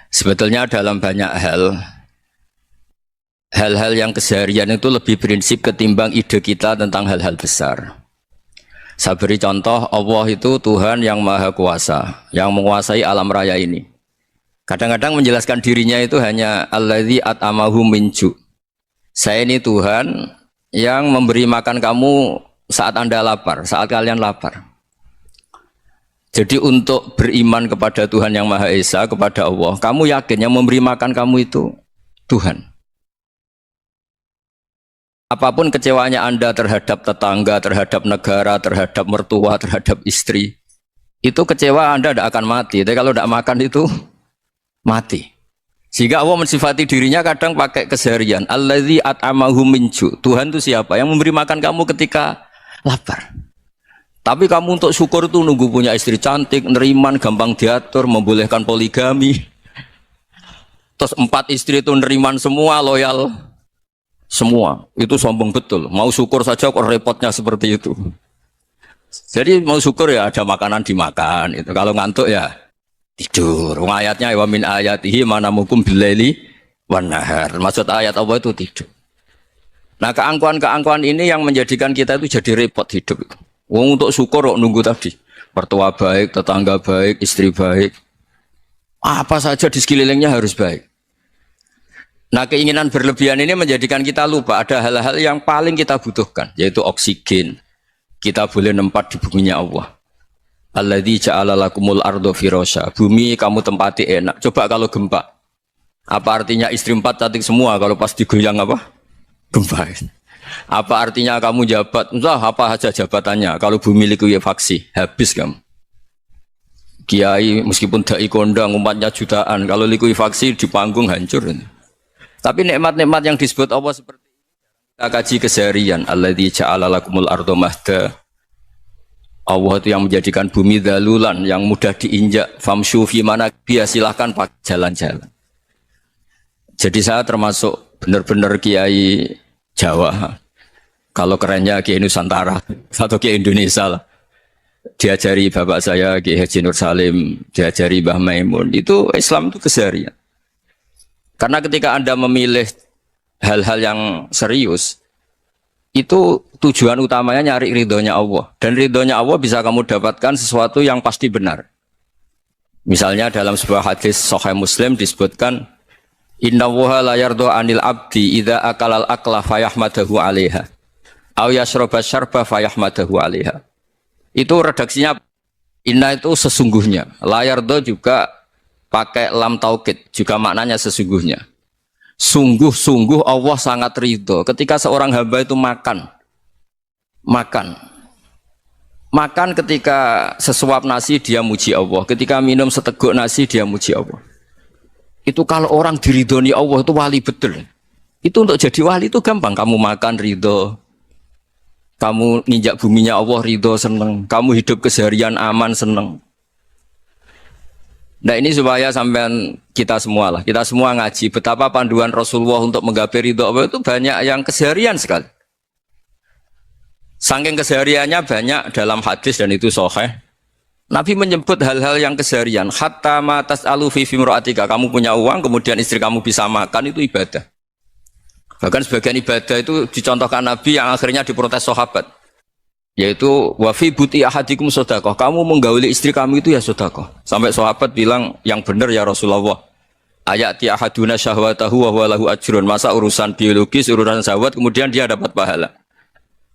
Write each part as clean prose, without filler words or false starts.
Sebetulnya dalam banyak hal-hal yang keseharian itu lebih prinsip ketimbang ide kita tentang hal-hal besar. Saya beri contoh, Allah itu Tuhan yang maha kuasa, yang menguasai alam raya ini. Kadang-kadang menjelaskan dirinya itu hanya alladzi at'amahu min ju'. Saya ini Tuhan yang memberi makan kamu saat Anda lapar, saat kalian lapar. Jadi untuk beriman kepada Tuhan yang Maha Esa, kepada Allah, kamu yakin yang memberi makan kamu itu Tuhan. Apapun kecewanya Anda terhadap tetangga, terhadap negara, terhadap mertua, terhadap istri, itu kecewa Anda tidak akan mati. Tapi kalau tidak makan itu mati. Sehingga Allah mensifati dirinya kadang pakai keseharian. Alladzi at'amahu min ju'. Tuhan itu siapa? Yang memberi makan kamu ketika lapar. Tapi kamu untuk syukur itu nunggu punya istri cantik, neriman, gampang diatur, membolehkan poligami. Terus 4 istri itu neriman semua, loyal semua. Itu sombong betul. Mau syukur saja kok repotnya seperti itu. Jadi mau syukur ya ada makanan dimakan. Itu kalau ngantuk ya tidur. Ayatnya wa min ayatihi manamukum billaili wan nahar. Maksud ayat Allah itu tidur. Nah, keangkuhan-keangkuhan ini yang menjadikan kita itu jadi repot hidup itu. Wong untuk syukur kok nunggu tadi. Mertua baik, tetangga baik, istri baik. Apa saja di sekelilingnya harus baik. Nah, keinginan berlebihan ini menjadikan kita lupa ada hal-hal yang paling kita butuhkan, yaitu oksigen. Kita boleh nempat di buminya Allah. Alladzi ja'ala lakumul ardo firasya. Bumi kamu tempati enak. Coba kalau gempa. Apa artinya istri 4 cantik semua kalau pas digoyang apa? Gempa. Apa artinya kamu jabat? Entah apa saja jabatannya. Kalau bumi likuifaksi, habis kamu. Kiai meskipun dai kondang umatnya jutaan, kalau likuifaksi di panggung hancur. Tapi nikmat-nikmat yang disebut Allah seperti ini kita kaji keseharian. Alladzi ja'ala lakumul ardo mahda. Allah itu yang menjadikan bumi dalulan yang mudah diinjak. Famshu fi manakibih, silahkan pakai jalan-jalan. Jadi saya termasuk benar-benar kiai Jawa. Kalau kerennya Kiai Nusantara atau Kiai Indonesia lah. Diajari bapak saya Kiai Haji Nur Salim, diajari Mbah Maimun. Itu Islam itu keseharian. Karena ketika Anda memilih hal-hal yang serius, itu tujuan utamanya nyari ridhonya Allah. Dan ridhonya Allah bisa kamu dapatkan sesuatu yang pasti benar. Misalnya dalam sebuah hadis Sahih Muslim disebutkan, Inna woha la yardo anil abdi idha akalal akla fayahmadahu alaiha aw yasroba syarba fayahmadahu alaiha. Itu redaksinya inna itu sesungguhnya, la yardo juga pakai lam taukid, juga maknanya sesungguhnya. Sungguh-sungguh Allah sangat ridho ketika seorang hamba itu makan ketika sesuap nasi dia muji Allah, ketika minum seteguk nasi dia muji Allah. Itu kalau orang diridhoni Allah itu wali betul. Itu untuk jadi wali itu gampang. Kamu makan ridho, kamu nginjak buminya Allah ridho seneng, kamu hidup keseharian aman seneng. Nah ini supaya sampean kita semua lah, kita semua ngaji betapa panduan Rasulullah untuk menggapai ridho Allah itu banyak yang keseharian sekali. Saking kesehariannya banyak dalam hadis dan itu sahih. Nabi menyebut hal-hal yang keseharian. Hatta ma tas'alu fi fimra'atika. Kamu punya uang, kemudian istri kamu bisa makan, itu ibadah. Bahkan sebagian ibadah itu dicontohkan Nabi yang akhirnya diprotes sahabat. Yaitu, wa fi buti ahadikum sodakoh. Kamu menggauli istri kamu itu ya sodakoh. Sampai sahabat bilang, yang benar ya Rasulullah. Ayati ahaduna syahwatahu wa huwa lahu ajrun. Masa urusan biologis, urusan syahwat, kemudian dia dapat pahala.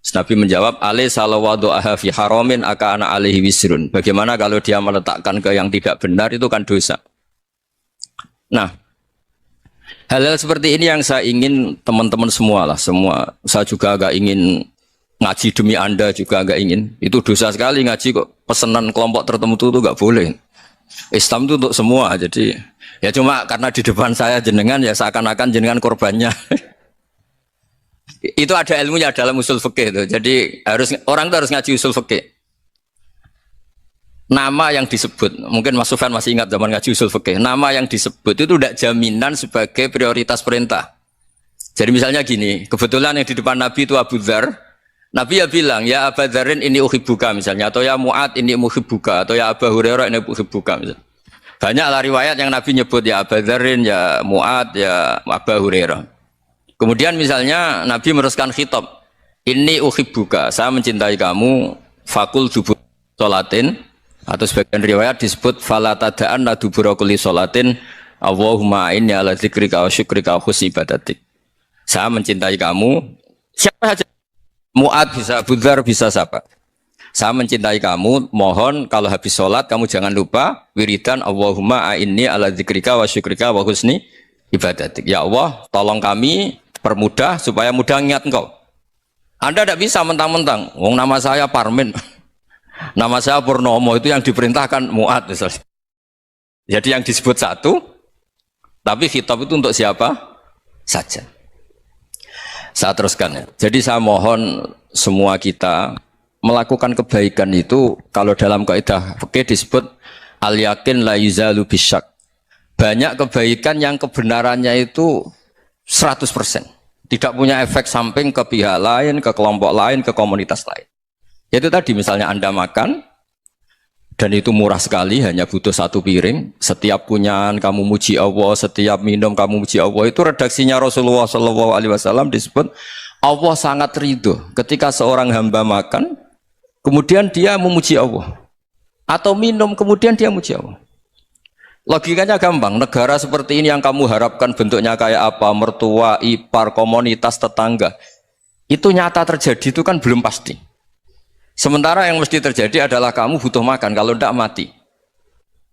Nabi menjawab, alai salawadu'aha fi haramin aka'ana alaihi wisrun. Bagaimana kalau dia meletakkan ke yang tidak benar, itu kan dosa. Nah, hal-hal seperti ini yang saya ingin teman-teman semua lah, semua. Saya juga agak ingin ngaji demi Anda juga agak ingin. Itu dosa sekali ngaji kok pesanan kelompok tertentu itu gak boleh. Islam itu untuk semua, jadi ya cuma karena di depan saya jenengan ya seakan-akan jenengan korbannya. Itu ada ilmunya dalam usul fikih itu. Jadi orang itu harus ngaji usul fikih. Nama yang disebut, mungkin Mas Sufyan masih ingat zaman ngaji usul fikih. Nama yang disebut itu tidak jaminan sebagai prioritas perintah. Jadi misalnya gini, kebetulan yang di depan Nabi itu Abu Dzar. Nabi ya bilang, ya Abu Dzarin ini uhibbuka misalnya, atau ya Mu'ad ini uhibbuka, atau ya Abu Hurairah ini uhibbuka misalnya. Banyak lah riwayat yang Nabi nyebut ya Abu Dzarrin, ya Mu'ad, ya Abu Hurairah. Kemudian misalnya Nabi meneruskan khitab, ini uhibbuka, saya mencintai kamu, fakul dubur sholatin, atau sebagian riwayat disebut fala tada'an la dubura kulli sholatin, Allahumma inni ala dzikrika wa syukrika wa husni ibadatik. Saya mencintai kamu, siapa saja, Mu'ad bisa, Abu Dzar bisa siapa. Saya mencintai kamu, mohon kalau habis sholat kamu jangan lupa wiridan Allahumma a'inni ala dzikrika wa syukrika wa husni ibadatik. Ya Allah, tolong kami permudah supaya mudah ingat engkau. Anda tidak bisa mentang-mentang, wong nama saya Parmin, nama saya Purnomo, itu yang diperintahkan Mu'ad misalnya. Jadi yang disebut satu, tapi khitab itu untuk siapa saja. Saya teruskan ya. Jadi saya mohon semua kita melakukan kebaikan itu, kalau dalam kaidah fikih disebut al yakin la yuzalu bisyak. Banyak kebaikan yang kebenarannya itu 100%. Tidak punya efek samping ke pihak lain, ke kelompok lain, ke komunitas lain. Yaitu tadi misalnya Anda makan dan itu murah sekali, hanya butuh satu piring. Setiap punyaan kamu muji Allah, setiap minum kamu muji Allah. Itu redaksinya Rasulullah SAW disebut Allah sangat ridho ketika seorang hamba makan kemudian dia memuji Allah, atau minum kemudian dia memuji Allah. Logikanya gampang, negara seperti ini yang kamu harapkan bentuknya kayak apa, mertua, ipar, komunitas, tetangga, itu nyata terjadi itu kan belum pasti. Sementara yang mesti terjadi adalah kamu butuh makan, kalau tidak mati.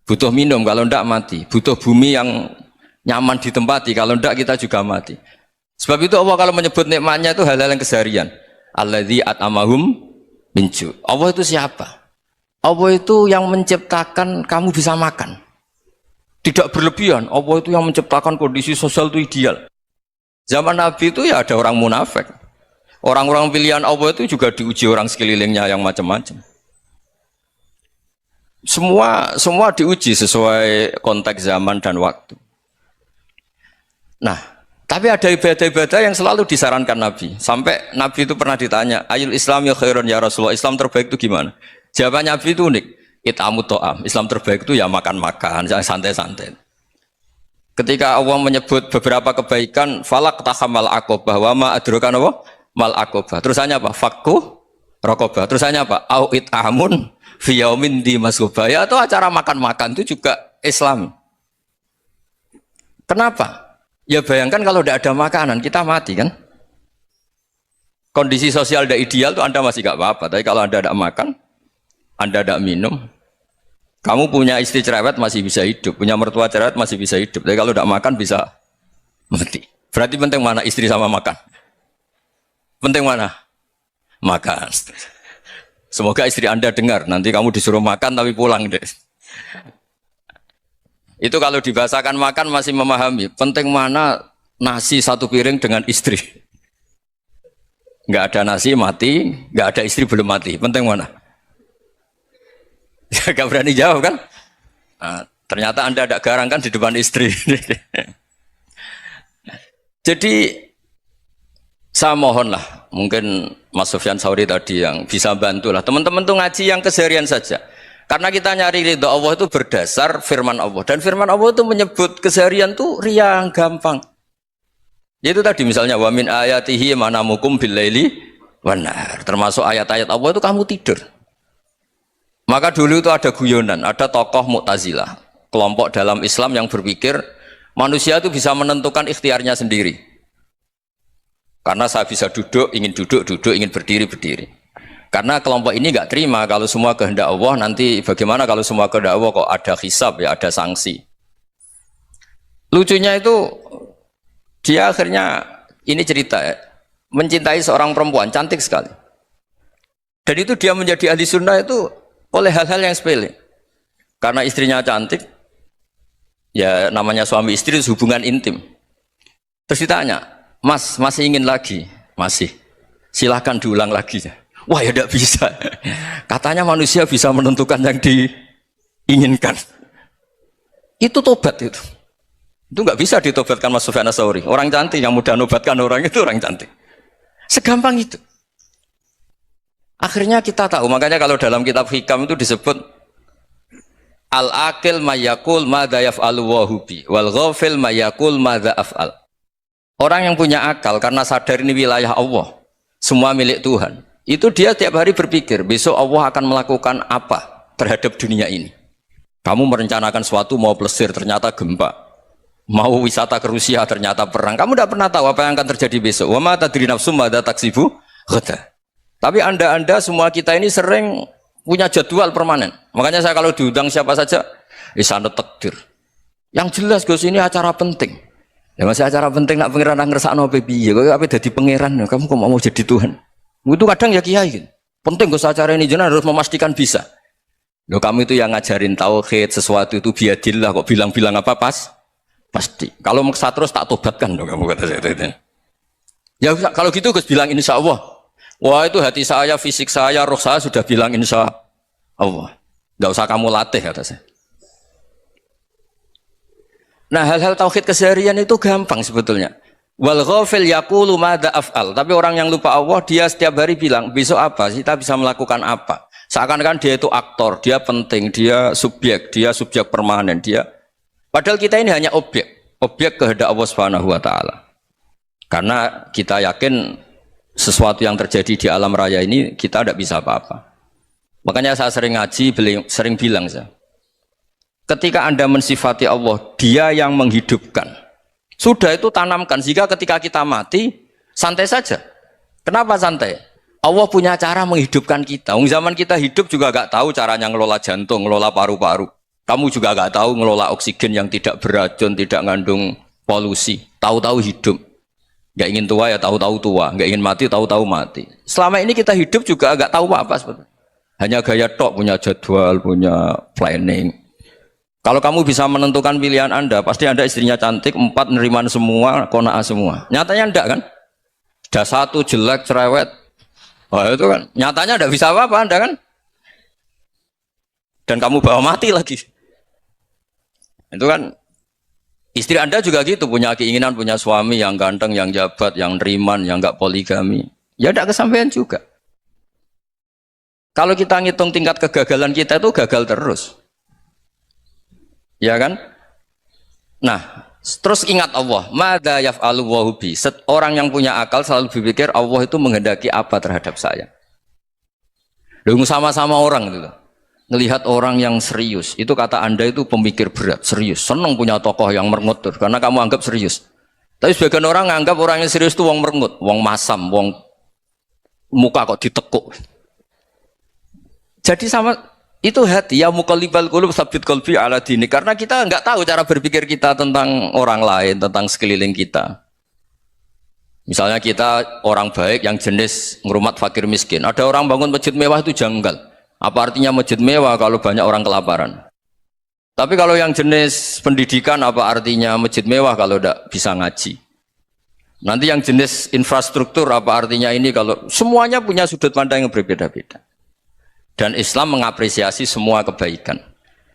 Butuh minum, kalau tidak mati. Butuh bumi yang nyaman ditempati, kalau tidak kita juga mati. Sebab itu Allah kalau menyebut nikmatnya itu hal-hal yang keseharian. Alladzi at'amahum minju. Allah itu siapa? Allah itu yang menciptakan kamu bisa makan. Tidak berlebihan. Allah itu yang menciptakan kondisi sosial itu ideal. Zaman Nabi itu ya ada orang munafik. Orang-orang pilihan Allah itu juga diuji orang sekelilingnya yang macam-macam. Semua diuji sesuai konteks zaman dan waktu. Nah, tapi ada ibadah-ibadah yang selalu disarankan Nabi. Sampai Nabi itu pernah ditanya, ayul Islam ya khairun ya Rasulullah, Islam terbaik itu gimana? Jawabannya Nabi itu unik, it'amut to'am. Islam terbaik itu ya makan-makan, jangan santai-santai. Ketika Allah menyebut beberapa kebaikan, falak tahamal aqobah, wa ma adrokan apa? Mal aqobah. Terusannya apa? Fakku rokobah. Terusannya apa? Au it'amun fiyaumin di masubah. Ya itu acara makan-makan itu juga Islam. Kenapa? Ya bayangkan kalau tidak ada makanan, kita mati kan? Kondisi sosial tidak ideal tuh Anda masih gak apa-apa. Tapi kalau Anda tidak makan, Anda tidak minum, kamu punya istri cerewet masih bisa hidup, punya mertua cerewet masih bisa hidup. Tapi kalau tidak makan bisa mati. Berarti penting mana istri sama makan? Penting mana? Makan. Semoga istri Anda dengar, nanti kamu disuruh makan tapi pulang deh. Itu kalau dibahasakan makan masih memahami. Penting mana nasi satu piring dengan istri. Nggak ada nasi mati, nggak ada istri belum mati. Penting mana? Ya, nggak berani jawab kan? Nah, ternyata Anda ada garang kan di depan istri. Jadi saya mohon lah, mungkin Mas Sufyan Sauri tadi yang bisa bantulah. Teman-teman tuh ngaji yang keseharian saja. Karena kita nyari ridha Allah itu berdasar firman Allah. Dan firman Allah itu menyebut keseharian itu riang, gampang. Yaitu tadi misalnya wa min ayatihi manamukum billaili wan nahar. Termasuk ayat-ayat Allah itu kamu tidur. Maka dulu itu ada guyonan, ada tokoh Mu'tazilah, kelompok dalam Islam yang berpikir manusia itu bisa menentukan ikhtiarnya sendiri. Karena saya bisa duduk, duduk, ingin berdiri, berdiri. Karena kelompok ini nggak terima kalau semua kehendak Allah, nanti bagaimana kalau semua kehendak Allah kok ada hisab ya, ada sanksi. Lucunya itu dia akhirnya ini cerita ya, mencintai seorang perempuan cantik sekali. Dan itu dia menjadi ahli sunnah itu oleh hal-hal yang sepele. Karena istrinya cantik, ya namanya suami istri hubungan intim. Terus ditanya, Mas masih ingin lagi? Masih. Silahkan diulang lagi. Wah ya tidak bisa. Katanya manusia bisa menentukan yang diinginkan. Itu tobat itu. Itu nggak bisa ditobatkan Mas Sufyan Ats-Tsauri. Orang cantik yang mudah nobatkan orang itu orang cantik. Segampang itu. Akhirnya kita tahu. Makanya kalau dalam kitab Hikam itu disebut Al-akil mayakul madza yaf'alu wa hubi wal ghafil mayakul madza af'al. Orang yang punya akal karena sadar ini wilayah Allah, semua milik Tuhan. Itu dia tiap hari berpikir, besok Allah akan melakukan apa terhadap dunia ini. Kamu merencanakan suatu mau plesir, ternyata gempa. Mau wisata ke Rusia, ternyata perang. Kamu tidak pernah tahu apa yang akan terjadi besok. Wa ma tadri nafsum madza taksibu ghadan. Tapi anda semua kita ini sering punya jadwal permanen. Makanya saya kalau diundang siapa saja, sana takdir. Yang jelas Gus ini acara penting. Ya masih acara penting nak pangeran ngersakno apa piye? Kok ape dadi pangeran? Kamu kok mau jadi Tuhan? Itu kadang ya kiai gitu. Penting Gus acara ini jenengan harus memastikan bisa. Loh kamu itu yang ngajarin tauhid sesuatu itu biadillah kok bilang-bilang apa pasti. Kalau maksa terus tak tobatkan dong kamu kata saya itu. Ya kalau gitu Gus bilang insya Allah. Wah itu hati saya, fisik saya, roh saya sudah bilang insya Allah. Nggak usah kamu latih kata saya. Nah hal-hal tauhid keseharian itu gampang sebetulnya. Wal ghafil yaqulu madza af'al. Tapi orang yang lupa Allah dia setiap hari bilang besok apa? Kita bisa melakukan apa? Seakan-akan dia itu aktor, dia penting, dia subjek permanen, dia. Padahal kita ini hanya objek kehendak Allah Subhanahu wa taala. Karena kita yakin sesuatu yang terjadi di alam raya ini kita tidak bisa apa-apa. Makanya saya sering ngaji, sering bilang saya. Ketika Anda mensifati Allah, Dia yang menghidupkan. Sudah itu tanamkan sehingga ketika kita mati santai saja. Kenapa santai? Allah punya cara menghidupkan kita. Zaman kita hidup juga gak tahu caranya ngelola jantung, ngelola paru-paru. Kamu juga gak tahu ngelola oksigen yang tidak beracun, tidak ngandung polusi. Tahu-tahu hidup. Gak ingin tua ya tahu-tahu tua, gak ingin mati tahu-tahu mati. Selama ini kita hidup juga gak tahu apa sebetulnya. Hanya gaya tok, punya jadwal, punya planning. Kalau kamu bisa menentukan pilihan Anda, pasti Anda istrinya cantik, 4 neriman semua, kona'ah semua. Nyatanya enggak kan? Ada 1 jelek, cerewet. Oh itu kan, nyatanya enggak bisa apa-apa Anda kan? Dan kamu bawa mati lagi. Itu kan, istri Anda juga gitu, punya keinginan, punya suami yang ganteng, yang jabat, yang neriman, yang enggak poligami. Ya enggak kesampaian juga. Kalau kita ngitung tingkat kegagalan kita itu gagal terus. Ya kan? Nah, terus ingat Allah, madza yaf'alu wa hubi. Orang yang punya akal selalu berpikir Allah itu menghendaki apa terhadap saya. Loh, sama-sama orang itu. Ngelihat orang yang serius, itu kata Anda itu pemikir berat, serius. Senang punya tokoh yang merengut karena kamu anggap serius. Tapi sebagian orang anggap orang yang serius itu wong merengut, wong masam, wong muka kok ditekuk. Jadi sama itu hati ya muqallibal qulub tsabbit qalbi ala dini, karena kita enggak tahu cara berpikir kita tentang orang lain, tentang sekeliling kita. Misalnya kita orang baik yang jenis ngrumat fakir miskin. Ada orang bangun masjid mewah itu janggal. Apa artinya masjid mewah kalau banyak orang kelaparan? Tapi kalau yang jenis pendidikan apa artinya masjid mewah kalau tidak bisa ngaji? Nanti yang jenis infrastruktur apa artinya ini kalau semuanya punya sudut pandang yang berbeda-beda. Dan Islam mengapresiasi semua kebaikan.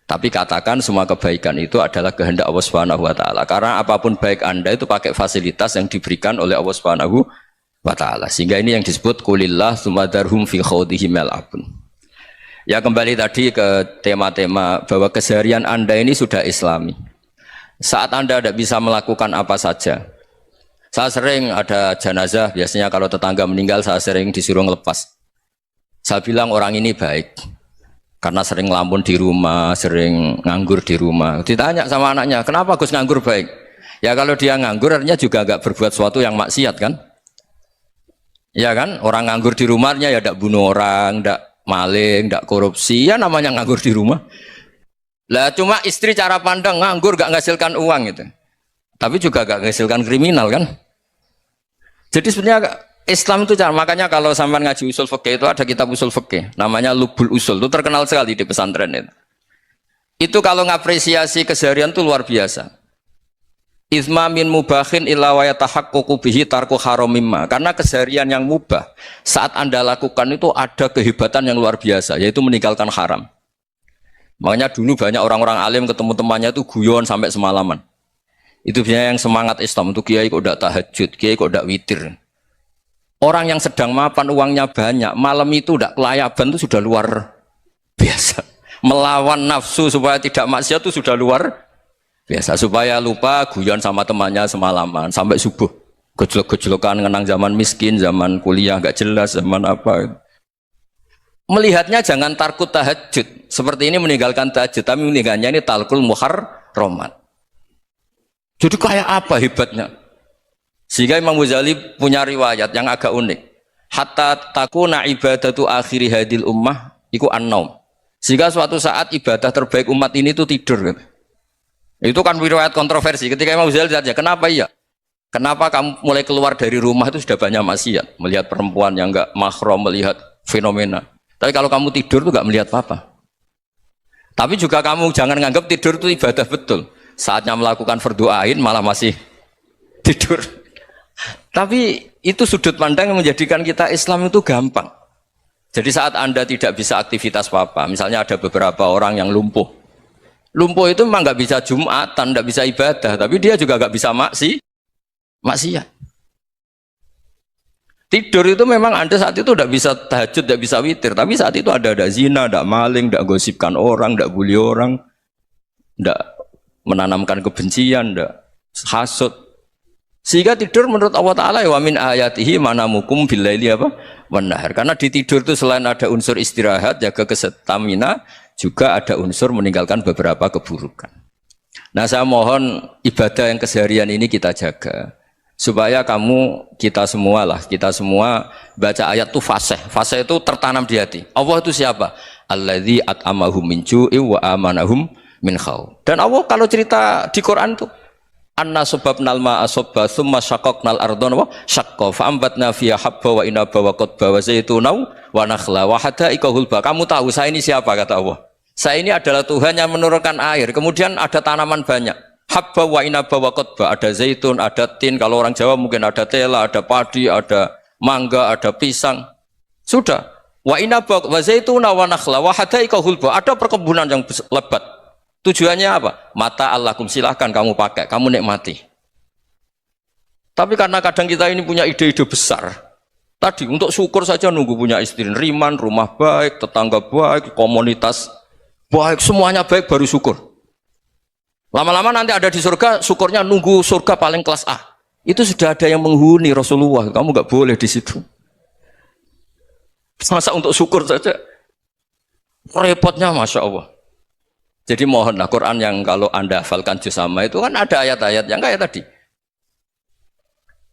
Tapi katakan semua kebaikan itu adalah kehendak Allah Subhanahu wa taala. Karena apapun baik Anda itu pakai fasilitas yang diberikan oleh Allah Subhanahu wa taala. Sehingga ini yang disebut qulillah tsumma darhum fi khawdihim yal'abun. Ya kembali tadi ke tema-tema bahwa keseharian Anda ini sudah Islami. Saat Anda tidak bisa melakukan apa saja. Saya sering ada jenazah, biasanya kalau tetangga meninggal saya sering disuruh ngelepas. Saya bilang orang ini baik karena sering ngelamun di rumah, sering nganggur di rumah. Ditanya sama anaknya, kenapa Gus nganggur baik? Ya kalau dia nganggur artinya juga agak berbuat sesuatu yang maksiat kan? Ya kan? Orang nganggur di rumahnya ya tidak bunuh orang, tidak maling, tidak korupsi. Ya namanya nganggur di rumah. Lah cuma istri cara pandang nganggur gak menghasilkan uang gitu. Tapi juga gak menghasilkan kriminal kan? Jadi sebenarnya Islam itu makanya kalau sampai ngaji usul fikih itu ada kitab usul fikih namanya Lubul Usul, itu terkenal sekali di pesantren itu. Itu kalau ngapresiasi keseharian itu luar biasa. Izma min mubahin illa wa yatahaqqaqu bihi tarku haramimma. Karena keseharian yang mubah saat Anda lakukan itu ada kehebatan yang luar biasa, yaitu meninggalkan haram. Makanya dulu banyak orang-orang alim ketemu temannya itu guyon sampai semalaman. Itu biasanya yang semangat Islam itu kiai kok udah tahajud, kiai kok udah witir. Orang yang sedang mapan uangnya banyak, malam itu udah kelayaban itu sudah luar biasa. Melawan nafsu supaya tidak maksiat itu sudah luar biasa. Supaya lupa guyon sama temannya semalaman sampai subuh. Gejlok-gejlokan ngenang zaman miskin, zaman kuliah nggak jelas, zaman apa. Melihatnya jangan tarkut tahajud. Seperti ini meninggalkan tahajud, tapi meninggalkannya ini talkul muharramat. Jadi kayak apa hebatnya? Sehingga Imam Ghazali punya riwayat yang agak unik. Hatta takuna ibadatu akhiri hadil ummah iku an-naum. Sehingga suatu saat ibadah terbaik umat ini itu tidur. Itu kan riwayat kontroversi. Ketika Imam Ghazali ditanya, kenapa iya? Kenapa kamu mulai keluar dari rumah itu sudah banyak maksiat? Melihat perempuan yang enggak mahram, melihat fenomena. Tapi kalau kamu tidur itu enggak melihat apa-apa. Tapi juga kamu jangan menganggap tidur itu ibadah betul. Saatnya melakukan fardu ain malah masih tidur. Tapi itu sudut pandang yang menjadikan kita Islam itu gampang. Jadi saat Anda tidak bisa aktivitas apa-apa, misalnya ada beberapa orang yang lumpuh. Lumpuh itu memang nggak bisa Jumatan, nggak bisa ibadah, tapi dia juga nggak bisa maksiat. Tidur itu memang Anda saat itu tidak bisa tahajud, tidak bisa witir, tapi saat itu ada zina, ada maling, tidak gosipkan orang, tidak bully orang, tidak menanamkan kebencian, tidak hasud. Sehingga tidur menurut Allah Ta'ala wa min ayatihi manamukum billaili apa? Wanahar. Karena di tidur itu selain ada unsur istirahat, jaga kestamina, juga ada unsur meninggalkan beberapa keburukan. Nah saya mohon ibadah yang keseharian ini kita jaga. Supaya kita semua baca ayat itu fasih. Fasih itu tertanam di hati. Allah itu siapa? Alladzi at'amahum min ju'i wa amanahum min khauf. Dan Allah kalau cerita di Quran itu anna subabnal ma'a subba thumma syaqaqnal ardha wa syaqqa fa ambatna fiha habba wa inaba wa qadba wa zaituna wa nakhla wa hada'iqa hulba. Kamu tahu saya ini siapa, kata Allah. Saya ini adalah Tuhan yang menurunkan air, kemudian ada tanaman banyak. Habba wa inaba wa qadba, ada zaitun, ada tin, kalau orang Jawa mungkin ada tela, ada padi, ada mangga, ada pisang. Sudah. Wa inaba wa zaituna wa nakhla wa hada'iqa hulba. Ada perkebunan yang lebat. Tujuannya apa? Mata Allahkum, silahkan kamu pakai, kamu nikmati. Tapi karena kadang kita ini punya ide-ide besar. Tadi untuk syukur saja nunggu punya istri riman, rumah baik, tetangga baik, komunitas baik, semuanya baik baru syukur. Lama-lama nanti ada di surga, syukurnya nunggu surga paling kelas A. Itu sudah ada yang menghuni Rasulullah, kamu nggak boleh di situ. Masa untuk syukur saja? Repotnya Masya Allah. Jadi mohonlah Quran yang kalau Anda hafalkan juz amma itu kan ada ayat-ayat yang kayak tadi.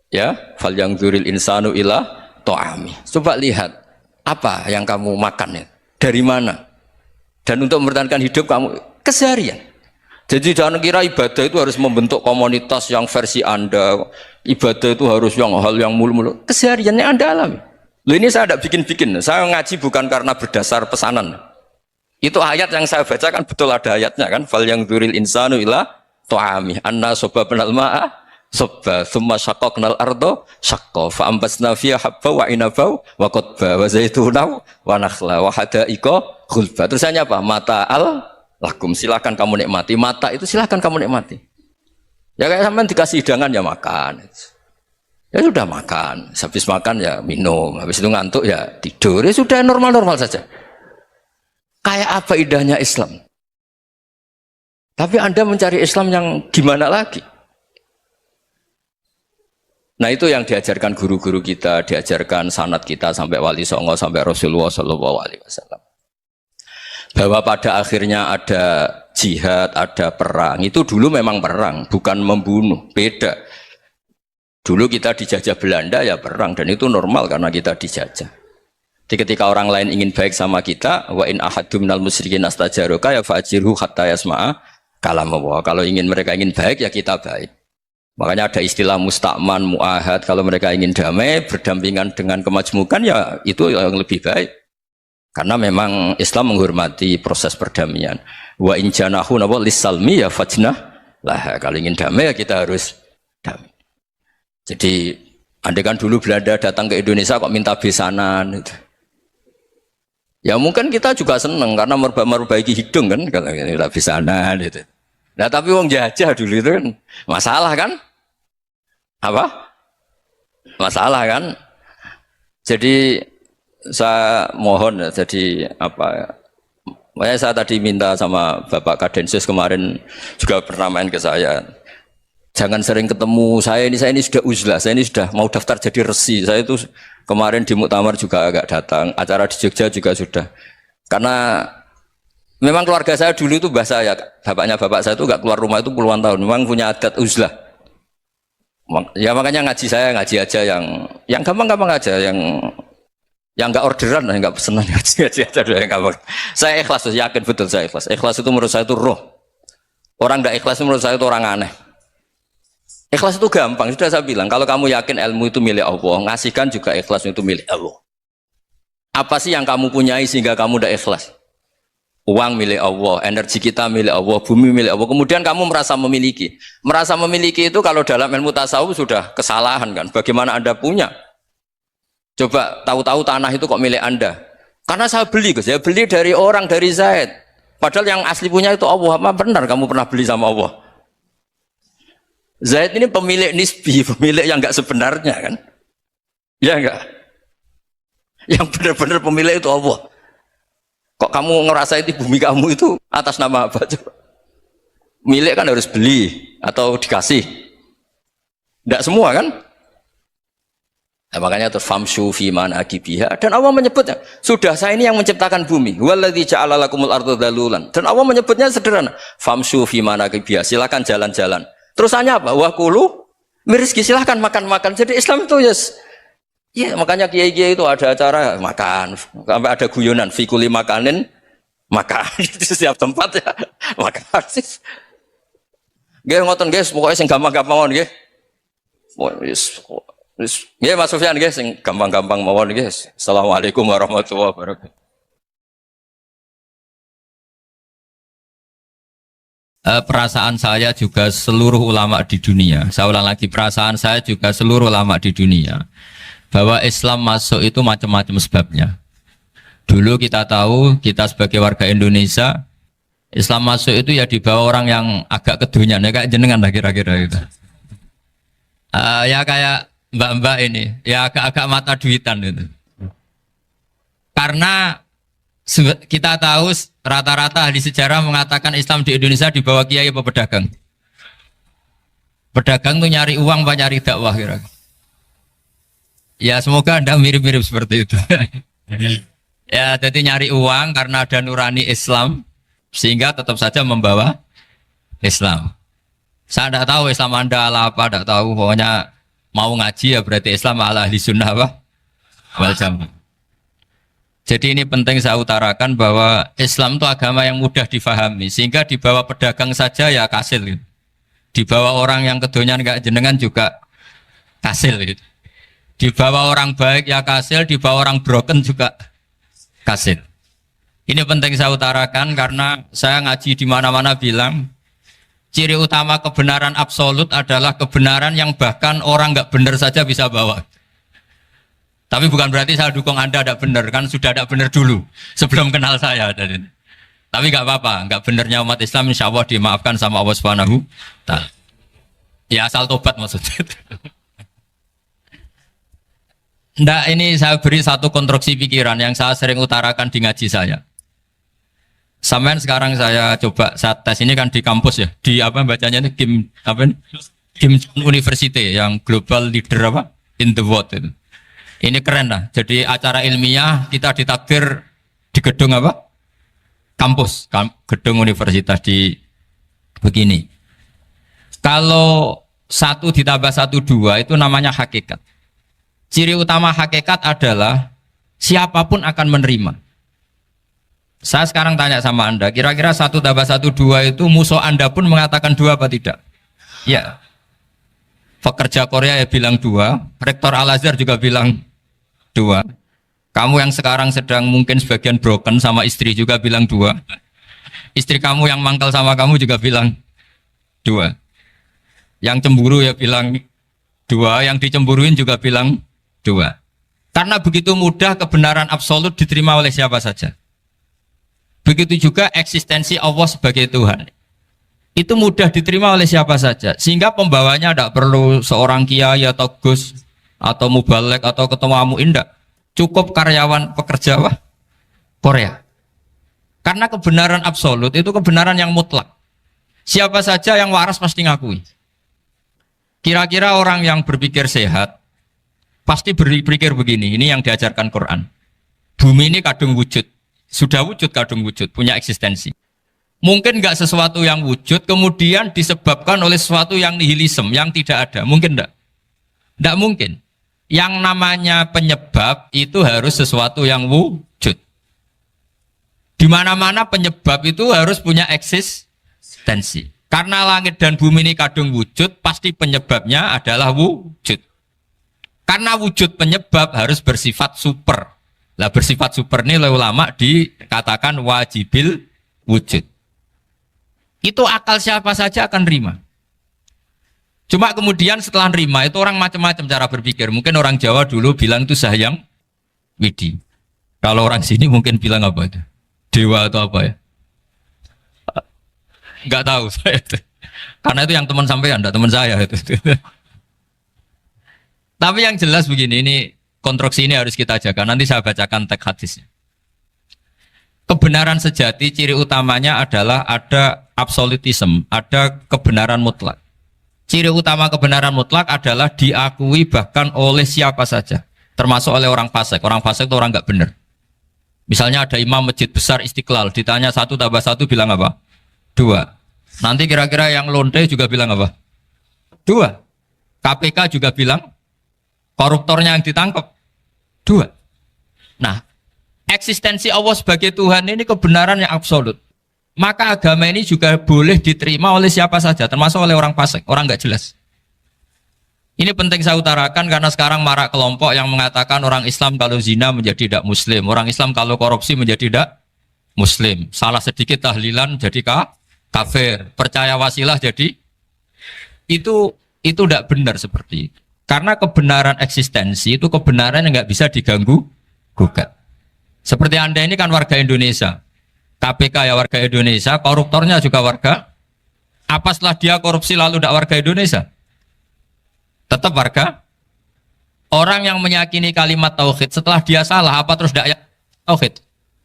Ya, fal yang dzuril insanu ila ta'ami. Coba lihat apa yang kamu makan ya. Dari mana? Dan untuk mempertahankan hidup kamu keseharian. Jadi jangan kira ibadah itu harus membentuk komunitas yang versi Anda. Ibadah itu harus hal yang mulu-mulu. Kesehariannya Anda alami. Loh ini saya tidak bikin-bikin. Saya ngaji bukan karena berdasar pesanan. Itu ayat yang saya baca kan betul ada ayatnya kan. Fal yang dzuril insanu ila ta'ami. Anna sobabnal ma'a sobba. Thumma syaqaqnal ardo syaqqa. Fa'ambasna fiha habba wa inabau wa qadba wa zaituna wa nakhla wa hada'iqa khulba. Terusannya apa? Mata'al lakum. Silakan kamu nikmati. Mata itu silakan kamu nikmati. Ya kayak sampean dikasih hidangan ya makan. Ya sudah makan. Habis makan ya minum. Habis itu ngantuk ya tidur. Ya sudah normal-normal saja. Kayak apa indahnya Islam. Tapi Anda mencari Islam yang gimana lagi? Nah itu yang diajarkan guru-guru kita, diajarkan sanad kita sampai Wali Songo, sampai Rasulullah SAW. Bahwa pada akhirnya ada jihad, ada perang. Itu dulu memang perang, bukan membunuh, beda. Dulu kita dijajah Belanda ya perang, dan itu normal karena kita dijajah. Jadi ketika orang lain ingin baik sama kita, wa in ahadum minal musyrikin astajaroka ya fa'ajirhu hatta yasma'a kalam Allah. Kalau mereka ingin baik ya kita baik. Makanya ada istilah musta'man, mu'ahad. Kalau mereka ingin damai, berdampingan dengan kemajmukan ya itu yang lebih baik. Karena memang Islam menghormati proses perdamaian. Wa in janahu nawa lissalmi ya fajnah lah. Kalau ingin damai ya kita harus damai. Jadi andai kan dulu Belanda datang ke Indonesia kok minta besanan gitu. Ya mungkin kita juga seneng karena memperbaiki hidung kan kalau kita besanan gitu. Nah tapi wong jajah dulu itu kan masalah kan? Apa? Masalah kan? Jadi saya mohon ya, jadi apa Makanya saya tadi minta sama Bapak Kadensus kemarin juga pernah main ke saya. Jangan sering ketemu saya ini sudah uzlah, saya ini sudah mau daftar jadi resi. Saya itu kemarin di Muktamar juga agak datang, acara di Jogja juga sudah. Karena memang keluarga saya dulu itu bahasa saya, bapaknya bapak saya itu gak keluar rumah itu puluhan tahun. Memang punya adat uzlah. Ya makanya ngaji saya ngaji aja yang gampang-gampang aja, yang nggak orderan, yang nggak pesenan ngaji aja dulu yang gampang. Saya ikhlas, yakin betul saya ikhlas. Ikhlas itu menurut saya itu roh. Orang nggak ikhlas menurut saya itu orang aneh. Ikhlas itu gampang, sudah saya bilang. Kalau kamu yakin ilmu itu milik Allah, ngasihkan juga ikhlas itu milik Allah. Apa sih yang kamu punyai sehingga kamu udah ikhlas? Uang milik Allah, energi kita milik Allah, bumi milik Allah. Kemudian kamu merasa memiliki. Merasa memiliki itu kalau dalam ilmu tasawuf sudah kesalahan kan. Bagaimana Anda punya? Coba tahu-tahu tanah itu kok milik Anda. Karena saya beli, Gus. Saya beli dari orang, dari Zaid. Padahal yang asli punya itu Allah. Apa benar kamu pernah beli sama Allah? Zaid ini pemilik nisbi, pemilik yang enggak sebenarnya kan? Ya enggak? Yang benar-benar pemilik itu Allah. Kok kamu ngerasa itu bumi kamu itu atas nama apa? Coba. Milik kan harus beli atau dikasih. Enggak semua kan? Nah, makanya terus famshu fi manakibiha, dan Allah menyebutnya, sudah saya ini yang menciptakan bumi. Waladzi ja'ala lakumul arda dhalulan. Dan Allah menyebutnya sederhana, famshu fi manakibiha, silakan jalan-jalan. Terusannya apa? Wa kulu mirizki, silakan makan-makan. Jadi Islam itu yes. Ya, makanya kiai-kiai itu ada acara makan, sampai ada guyonan fikuli makanin makan di setiap tempat ya. Makan. Nggih ngoten guys, pokoknya sing gampang-gampang mawon nggih. Wis nggih Mas Sufyan nggih sing gampang-gampang mawon nggih. Assalamualaikum warahmatullahi wabarakatuh. Perasaan saya juga seluruh ulama di dunia. Saya ulang lagi, perasaan saya juga seluruh ulama di dunia. Bahwa Islam masuk itu macam-macam sebabnya. Dulu kita tahu, kita sebagai warga Indonesia, Islam masuk itu ya dibawa orang yang agak kedunian, ya kayak jenengan lah kira-kira gitu. Ya kayak mbak-mbak ini, ya agak-agak mata duitan gitu. Karena kita tahu rata-rata ahli sejarah mengatakan Islam di Indonesia dibawa kiai apa pedagang. Pedagang tuh nyari uang apa nyari dakwah kira-kira. Ya semoga Anda mirip-mirip seperti itu. Ya jadi nyari uang karena ada nurani Islam sehingga tetap saja membawa Islam. Saya tidak tahu Islam Anda ala apa, tidak tahu. Pokoknya mau ngaji ya berarti Islam ala ahli sunnah apa? Wal jamaah. Jadi ini penting saya utarakan bahwa Islam itu agama yang mudah difahami sehingga dibawa pedagang saja ya kasil gitu. Dibawa orang yang kedonyan enggak jenengan juga kasil gitu. Dibawa orang baik ya kasil, dibawa orang broken juga kasil. Ini penting saya utarakan karena saya ngaji di mana-mana bilang ciri utama kebenaran absolut adalah kebenaran yang bahkan orang nggak benar saja bisa bawa. Tapi bukan berarti saya dukung Anda tidak benar, kan sudah tidak benar dulu sebelum kenal saya. Tapi nggak apa-apa, nggak benarnya umat Islam insya Allah dimaafkan sama Allah Subhanahu wa Ta'ala. Ya asal tobat maksudnya. Nggak, ini saya beri satu konstruksi pikiran yang saya sering utarakan di ngaji saya. Sampai sekarang saya coba saat tes ini kan di kampus ya, di apa bacanya ini Kim apa ini? Kim University yang global leader apa in the world itu. Ini keren lah. Jadi acara ilmiah kita ditakdir di gedung apa? Kampus, gedung universitas di begini. Kalau 1 ditambah 1 2 itu namanya hakikat. Ciri utama hakikat adalah siapapun akan menerima. Saya sekarang tanya sama Anda, kira-kira 1 tambah 1 2 itu musuh Anda pun mengatakan 2 apa tidak? Ya. Pekerja Korea ya bilang 2, rektor Al-Azhar juga bilang 2. Kamu yang sekarang sedang mungkin sebagian broken sama istri juga bilang 2. Istri kamu yang mangkal sama kamu juga bilang 2. Yang cemburu ya bilang 2, yang dicemburuin juga bilang 2. Karena begitu mudah kebenaran absolut diterima oleh siapa saja. Begitu juga eksistensi Allah sebagai Tuhan. Itu mudah diterima oleh siapa saja. Sehingga pembawanya tidak perlu seorang kiai atau gus atau mubalek atau ketua muin, tidak. Cukup karyawan pekerja Korea. Karena kebenaran absolut itu kebenaran yang mutlak. Siapa saja yang waras pasti ngakui. Kira-kira orang yang berpikir sehat pasti berpikir begini, ini yang diajarkan Quran. Bumi ini kadung wujud, sudah wujud kadung wujud, punya eksistensi. Mungkin nggak sesuatu yang wujud kemudian disebabkan oleh sesuatu yang nihilisme, yang tidak ada. Mungkin enggak? Enggak mungkin. Yang namanya penyebab itu harus sesuatu yang wujud. Di mana-mana penyebab itu harus punya eksistensi. Karena langit dan bumi ini kadung wujud, pasti penyebabnya adalah wujud. Karena wujud penyebab harus bersifat super. Lah bersifat super ini oleh ulama dikatakan wajibil wujud. Itu akal siapa saja akan terima. Cuma kemudian setelah nerima itu orang macam-macam cara berpikir. Mungkin orang Jawa dulu bilang itu Sahyang Widi. Kalau orang sini mungkin bilang apa itu? Dewa atau apa ya? Enggak tahu saya itu. Karena itu yang teman sampean, enggak teman saya itu. Tapi yang jelas begini, ini konstruksi ini harus kita jaga. Nanti saya bacakan teks hadisnya. Kebenaran sejati ciri utamanya adalah ada absolutisme, ada kebenaran mutlak. Ciri utama kebenaran mutlak adalah diakui bahkan oleh siapa saja, termasuk oleh orang fasik. Orang fasik itu orang nggak benar. Misalnya ada imam masjid besar Istiqlal, ditanya 1 tambah 1 bilang apa? 2. Nanti kira-kira yang lonte juga bilang apa? 2. KPK juga bilang koruptornya yang ditangkap 2. Nah, eksistensi Allah sebagai Tuhan ini kebenaran yang absolut. Maka agama ini juga boleh diterima oleh siapa saja, termasuk oleh orang fasik, orang nggak jelas. Ini penting saya utarakan karena sekarang marak kelompok yang mengatakan orang Islam kalau zina menjadi tidak muslim, orang Islam kalau korupsi menjadi tidak muslim. Salah sedikit tahlilan jadi kafir, percaya wasilah jadi itu tidak benar seperti itu. Karena kebenaran eksistensi itu kebenaran yang nggak bisa diganggu gugat. Seperti Anda ini kan warga Indonesia. KPK ya warga Indonesia, koruptornya juga warga. Apa setelah dia korupsi lalu tidak warga Indonesia? Tetap warga. Orang yang meyakini kalimat tauhid setelah dia salah, apa terus tidak tauhid?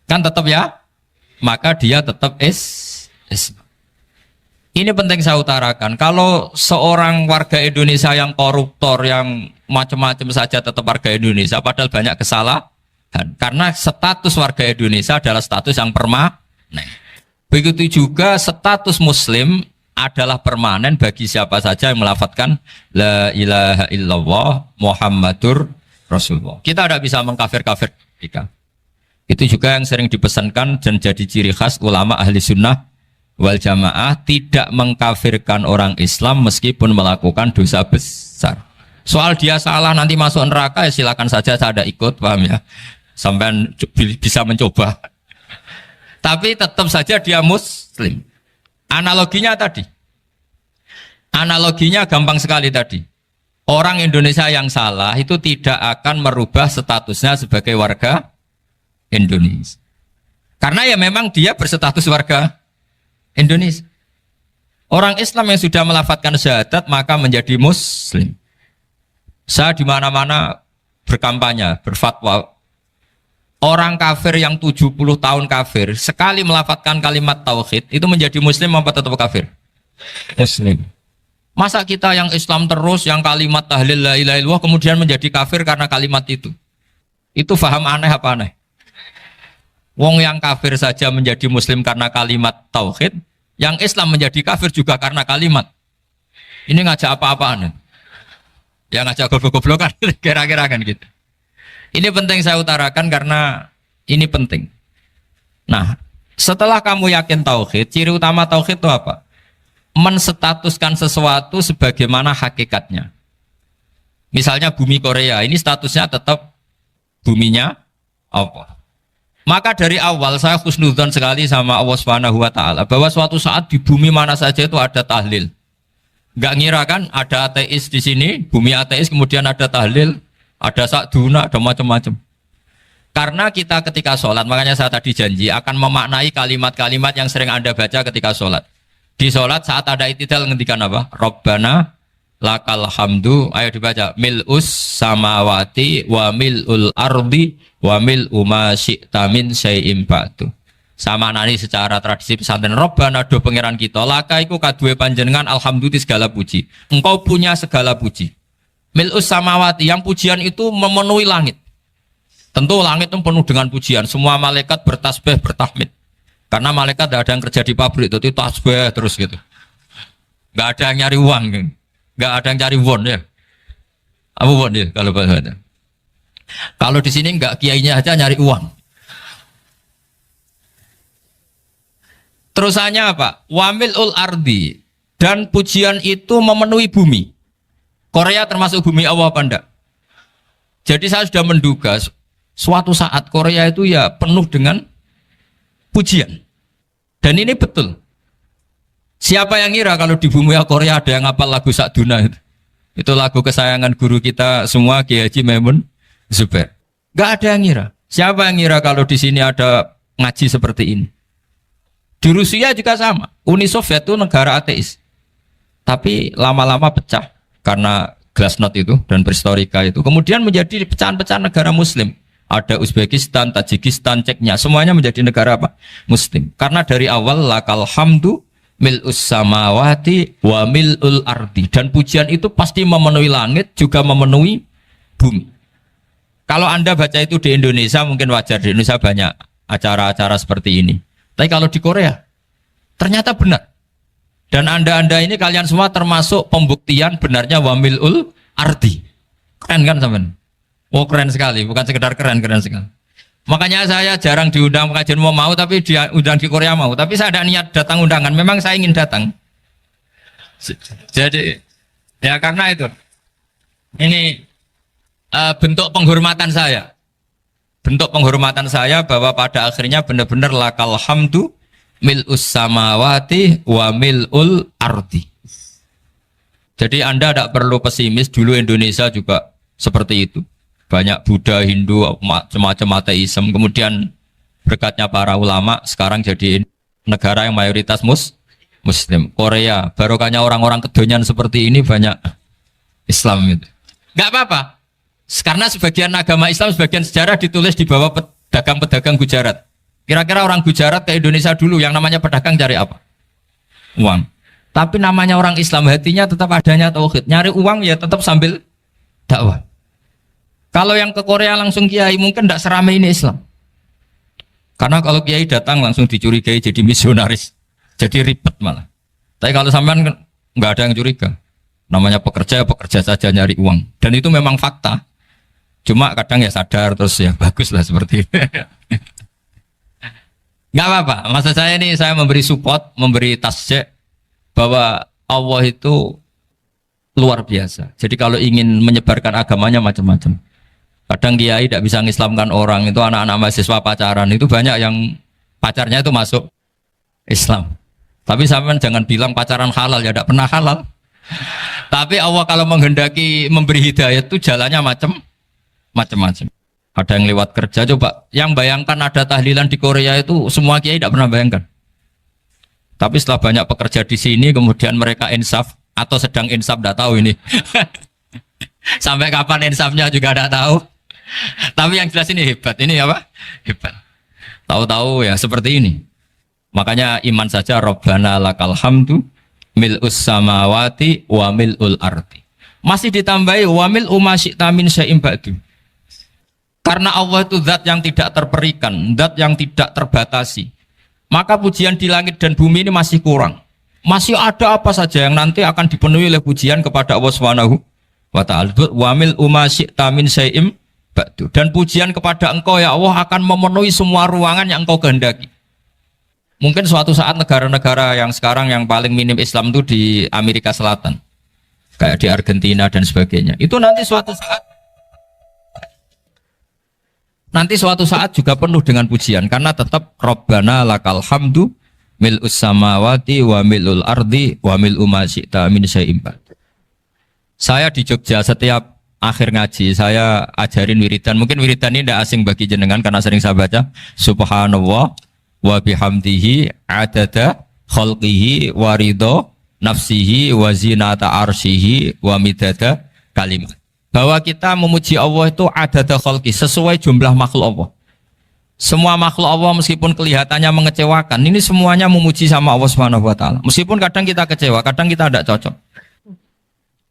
Kan tetap ya. Maka dia tetap Ini penting saya utarakan. Kalau seorang warga Indonesia yang koruptor, yang macam-macam saja tetap warga Indonesia, padahal banyak kesalahan. Karena status warga Indonesia adalah status yang permanen. Begitu juga status muslim adalah permanen bagi siapa saja yang melafadzkan la ilaha illallah Muhammadur Rasulullah. Kita tidak bisa mengkafir-kafir mereka. Itu juga yang sering dipesankan dan jadi ciri khas ulama ahli sunnah wal jamaah, tidak mengkafirkan orang Islam meskipun melakukan dosa besar. Soal dia salah nanti masuk neraka ya silakan saja, saya ada ikut, paham ya? Sampai bisa mencoba. Tapi tetap saja dia muslim. Analoginya tadi. Analoginya gampang sekali tadi. Orang Indonesia yang salah itu tidak akan merubah statusnya sebagai warga Indonesia. Karena ya memang dia berstatus warga Indonesia. Orang Islam yang sudah melafadzkan syahadat maka menjadi muslim. Saya di mana-mana berkampanye, berfatwa. Orang kafir yang 70 tahun kafir, sekali melafadzkan kalimat tauhid, itu menjadi muslim apa tetap kafir? Muslim. Masa kita yang Islam terus, yang kalimat tahlil la ilaha illallah, kemudian menjadi kafir karena kalimat itu? Itu faham aneh apa aneh? Wong yang kafir saja menjadi muslim karena kalimat tauhid, yang Islam menjadi kafir juga karena kalimat. Ini ngajak apa-apaan? Ya ngajak goblok-goblokan, kira-kira kan gitu. Ini penting saya utarakan karena ini penting. Nah, setelah kamu yakin tauhid, ciri utama tauhid itu apa? Menstatuskan sesuatu sebagaimana hakikatnya. Misalnya bumi Korea, ini statusnya tetap buminya Allah. Maka dari awal saya husnudzon sekali sama Allah Subhanahu wa taala bahwa suatu saat di bumi mana saja itu ada tahlil. Enggak ngira kan ada ateis di sini, bumi ateis kemudian ada tahlil. Ada sakduna, ada macam-macam. Karena kita ketika sholat, makanya saya tadi janji akan memaknai kalimat-kalimat yang sering Anda baca ketika sholat. Di sholat saat ada itidal ngendikan apa? Rabbana lakal hamdu, ayo dibaca. Mil'us samawati wa mil'ul ardi wa mil'u ma syi'ta min syai'im ba'du. Sama nani secara tradisi pesantren Robbana do pangeran kita laka iku kaduwe panjenengan alhamdulillah segala puji. Engkau punya segala puji. Mil'us samawati yang pujian itu memenuhi langit. Tentu langit itu penuh dengan pujian. Semua malaikat bertasbih bertahmid. Karena malaikat tidak ada yang kerja di pabrik itu tasbih terus gitu. Gak ada yang nyari uang, gak ada yang cari won ya. Apa won ya kalau bahasa? Kalau di sini nggak kiainya aja nyari uang. Terusannya apa? Wamilul ardi dan pujian itu memenuhi bumi. Korea termasuk bumi Allah apa enggak? Jadi saya sudah menduga suatu saat Korea itu ya penuh dengan pujian. Dan ini betul. Siapa yang ngira kalau di bumi Korea ada yang hafal lagu Sakduna itu? Itu lagu kesayangan guru kita semua Kiai Haji Maimun Zubair. Gak ada yang ngira. Siapa yang ngira kalau di sini ada ngaji seperti ini? Di Rusia juga sama. Uni Soviet itu negara ateis. Tapi lama-lama pecah karena glasnost itu dan perestorika itu. Kemudian menjadi pecahan-pecahan negara muslim. Ada Uzbekistan, Tajikistan, Ceknya. Semuanya menjadi negara apa? Muslim. Karena dari awal lakal hamdu mil'us samawati wa mil'ul ardi. Dan pujian itu pasti memenuhi langit, juga memenuhi bumi. Kalau Anda baca itu di Indonesia, mungkin wajar. Di Indonesia banyak acara-acara seperti ini. Tapi kalau di Korea, ternyata benar. Dan Anda ini kalian semua termasuk pembuktian benarnya wamilul ardi. Keren kan teman? Oh keren sekali, bukan sekedar keren, keren sekali. Makanya saya jarang diundang pengajian mau, tapi diundang di Korea mau. Tapi saya ada niat datang undangan, memang saya ingin datang. Jadi, ya karena itu. Ini bentuk penghormatan saya. Bentuk penghormatan saya bahwa pada akhirnya benar-benar lakal hamdu mil'us samawati wa mil'ul ardi. Jadi Anda tidak perlu pesimis, dulu Indonesia juga seperti itu. Banyak Buddha, Hindu, macam-macam ateisme. Kemudian berkatnya para ulama sekarang jadi negara yang mayoritas Muslim. Korea, barokahnya orang-orang kedonyan seperti ini banyak Islam itu. Enggak apa-apa. Karena sebagian agama Islam, sebagian sejarah ditulis di bawah pedagang-pedagang Gujarat. Kira-kira orang Gujarat ke Indonesia dulu yang namanya pedagang cari apa? Uang. Tapi namanya orang Islam hatinya tetap adanya tauhid. Nyari uang ya tetap sambil dakwah. Kalau yang ke Korea langsung kiai mungkin tidak seramai ini Islam. Karena kalau kiai datang langsung dicurigai jadi misionaris. Jadi ribet malah. Tapi kalau sampean nggak ada yang curiga. Namanya pekerja, pekerja saja nyari uang. Dan itu memang fakta. Cuma kadang ya sadar terus ya bagus lah seperti itu. Nggak apa-apa. Maksud saya ini saya memberi support, memberi tasjek bahwa Allah itu luar biasa. Jadi kalau ingin menyebarkan agamanya macam-macam. Kadang kiai tidak bisa mengislamkan orang, itu anak-anak mahasiswa pacaran, itu banyak yang pacarnya itu masuk Islam. Tapi sampean jangan bilang pacaran halal, ya tidak pernah halal. Tapi Allah kalau menghendaki memberi hidayah itu jalannya macam-macam. Ada yang lewat kerja, coba yang bayangkan ada tahlilan di Korea itu semua kiai tidak pernah bayangkan. Tapi setelah banyak pekerja di sini, kemudian mereka insaf atau sedang insaf, tidak tahu ini. Sampai kapan insafnya juga tidak tahu. Tapi yang jelas ini hebat. Ini apa? Hebat. Tahu-tahu ya seperti ini. Makanya iman saja Rabbana lakal hamdu mil'us samawati wa mil'ul ardi. Masih ditambahi wa mil'u ma syi'ta min syai'in ba'du. Karena Allah itu zat yang tidak terperikan, zat yang tidak terbatasi. Maka pujian di langit dan bumi ini masih kurang. Masih ada apa saja yang nanti akan dipenuhi oleh pujian kepada Allah Subhanahu wa ta'ala. Wa mil'u ma syi'ta min syai'in ba'du. Dan pujian kepada Engkau ya Allah akan memenuhi semua ruangan yang Engkau kehendaki. Mungkin suatu saat negara-negara yang sekarang yang paling minim Islam itu di Amerika Selatan, kayak di Argentina dan sebagainya, itu nanti suatu saat juga penuh dengan pujian, karena tetap Rabbana lakal hamdu mil'us samawati wa mil'ul ardi wa mil'u ma syi'ta min syai'in ba'd. Saya di Jogja setiap akhir ngaji saya ajarin wiridan. Mungkin wiridan ini tidak asing bagi jenengan karena sering saya baca subhanallah wa bihamdihi adada khalqihi wa ridho nafsihi wa zinata arsyihi wa midada kalimat. Bahwa kita memuji Allah itu adada khalqi, sesuai jumlah makhluk Allah. Semua makhluk Allah meskipun kelihatannya mengecewakan, ini semuanya memuji sama Allah Subhanahu wa taala. Meskipun kadang kita kecewa, kadang kita tidak cocok.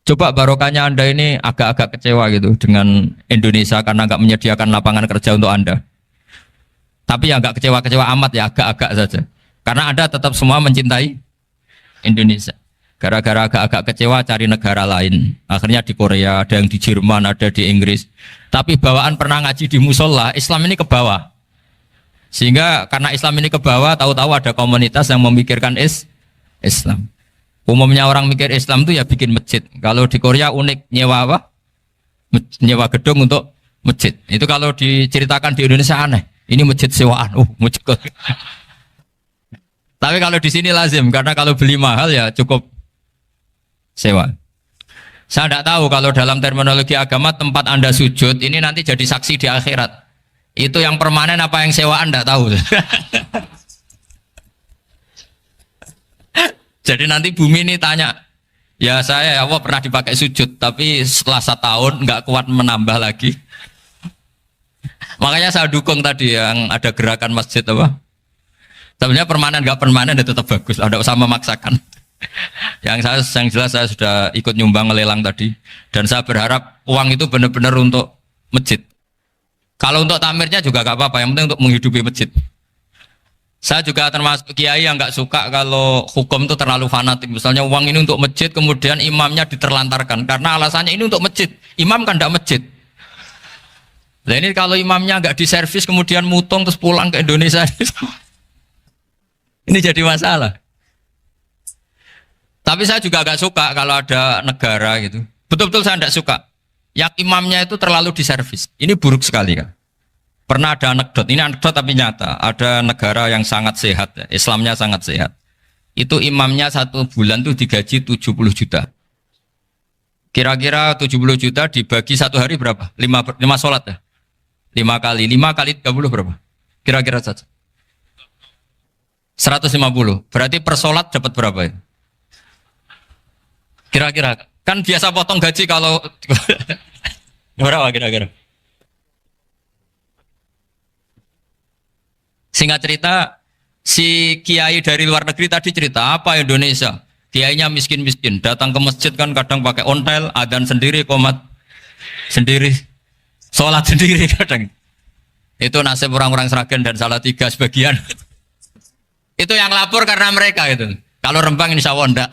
Coba barokahnya Anda ini agak-agak kecewa gitu dengan Indonesia karena nggak menyediakan lapangan kerja untuk Anda. Tapi ya nggak kecewa-kecewa amat ya, agak-agak saja. Karena Anda tetap semua mencintai Indonesia. Gara-gara agak-agak kecewa cari negara lain. Akhirnya di Korea, ada yang di Jerman, ada di Inggris. Tapi bawaan pernah ngaji di musola, Islam ini ke bawah. Sehingga karena Islam ini ke bawah, tahu-tahu ada komunitas yang memikirkan Islam. Umumnya orang mikir Islam itu ya bikin masjid. Kalau di Korea unik, nyewa apa? Nyewa gedung untuk masjid. Itu kalau diceritakan di Indonesia aneh. Ini masjid sewaan. Masjid. Tapi kalau di sini lazim, karena kalau beli mahal ya cukup sewa. Saya tidak tahu kalau dalam terminologi agama tempat Anda sujud ini nanti jadi saksi di akhirat. Itu yang permanen apa yang sewaan tidak tahu. Jadi nanti bumi ini tanya, ya saya ya Allah pernah dipakai sujud, tapi setelah 1 tahun nggak kuat menambah lagi. Makanya saya dukung tadi yang ada gerakan masjid apa. Sebenarnya permanen nggak permanen itu tetap bagus, tidak usah memaksakan. yang jelas saya sudah ikut nyumbang lelang tadi, dan saya berharap uang itu benar-benar untuk masjid. Kalau untuk tamirnya juga gak apa-apa, yang penting untuk menghidupi masjid. Saya juga termasuk kiai yang gak suka kalau hukum itu terlalu fanatik. Misalnya uang ini untuk masjid, kemudian imamnya diterlantarkan. Karena alasannya ini untuk masjid. Imam kan gak masjid. Nah ini kalau imamnya gak diservis, kemudian mutung terus pulang ke Indonesia. Ini jadi masalah. Tapi saya juga gak suka kalau ada negara gitu. Betul-betul saya gak suka. Yang imamnya itu terlalu diservis. Ini buruk sekali kan. Pernah ada anekdot, ini anekdot tapi nyata. Ada negara yang sangat sehat, ya. Islamnya sangat sehat. Itu imamnya 1 bulan tuh digaji 70 juta. Kira-kira 70 juta dibagi 1 hari berapa? 5 sholat ya? 5 kali 30 berapa? Kira-kira saja. 150. Berarti per sholat dapat berapa ya? Kira-kira. Kan biasa potong gaji kalau berapa kira-kira? Singkat cerita, si kiai dari luar negeri tadi cerita apa Indonesia? Kiainya miskin-miskin, datang ke masjid kan kadang pakai ontel, adzan sendiri, qomat sendiri, sholat sendiri kadang. Itu nasib orang-orang Sragen dan Salatiga sebagian. Itu yang lapor karena mereka itu. Kalau Rembang insya Allah enggak.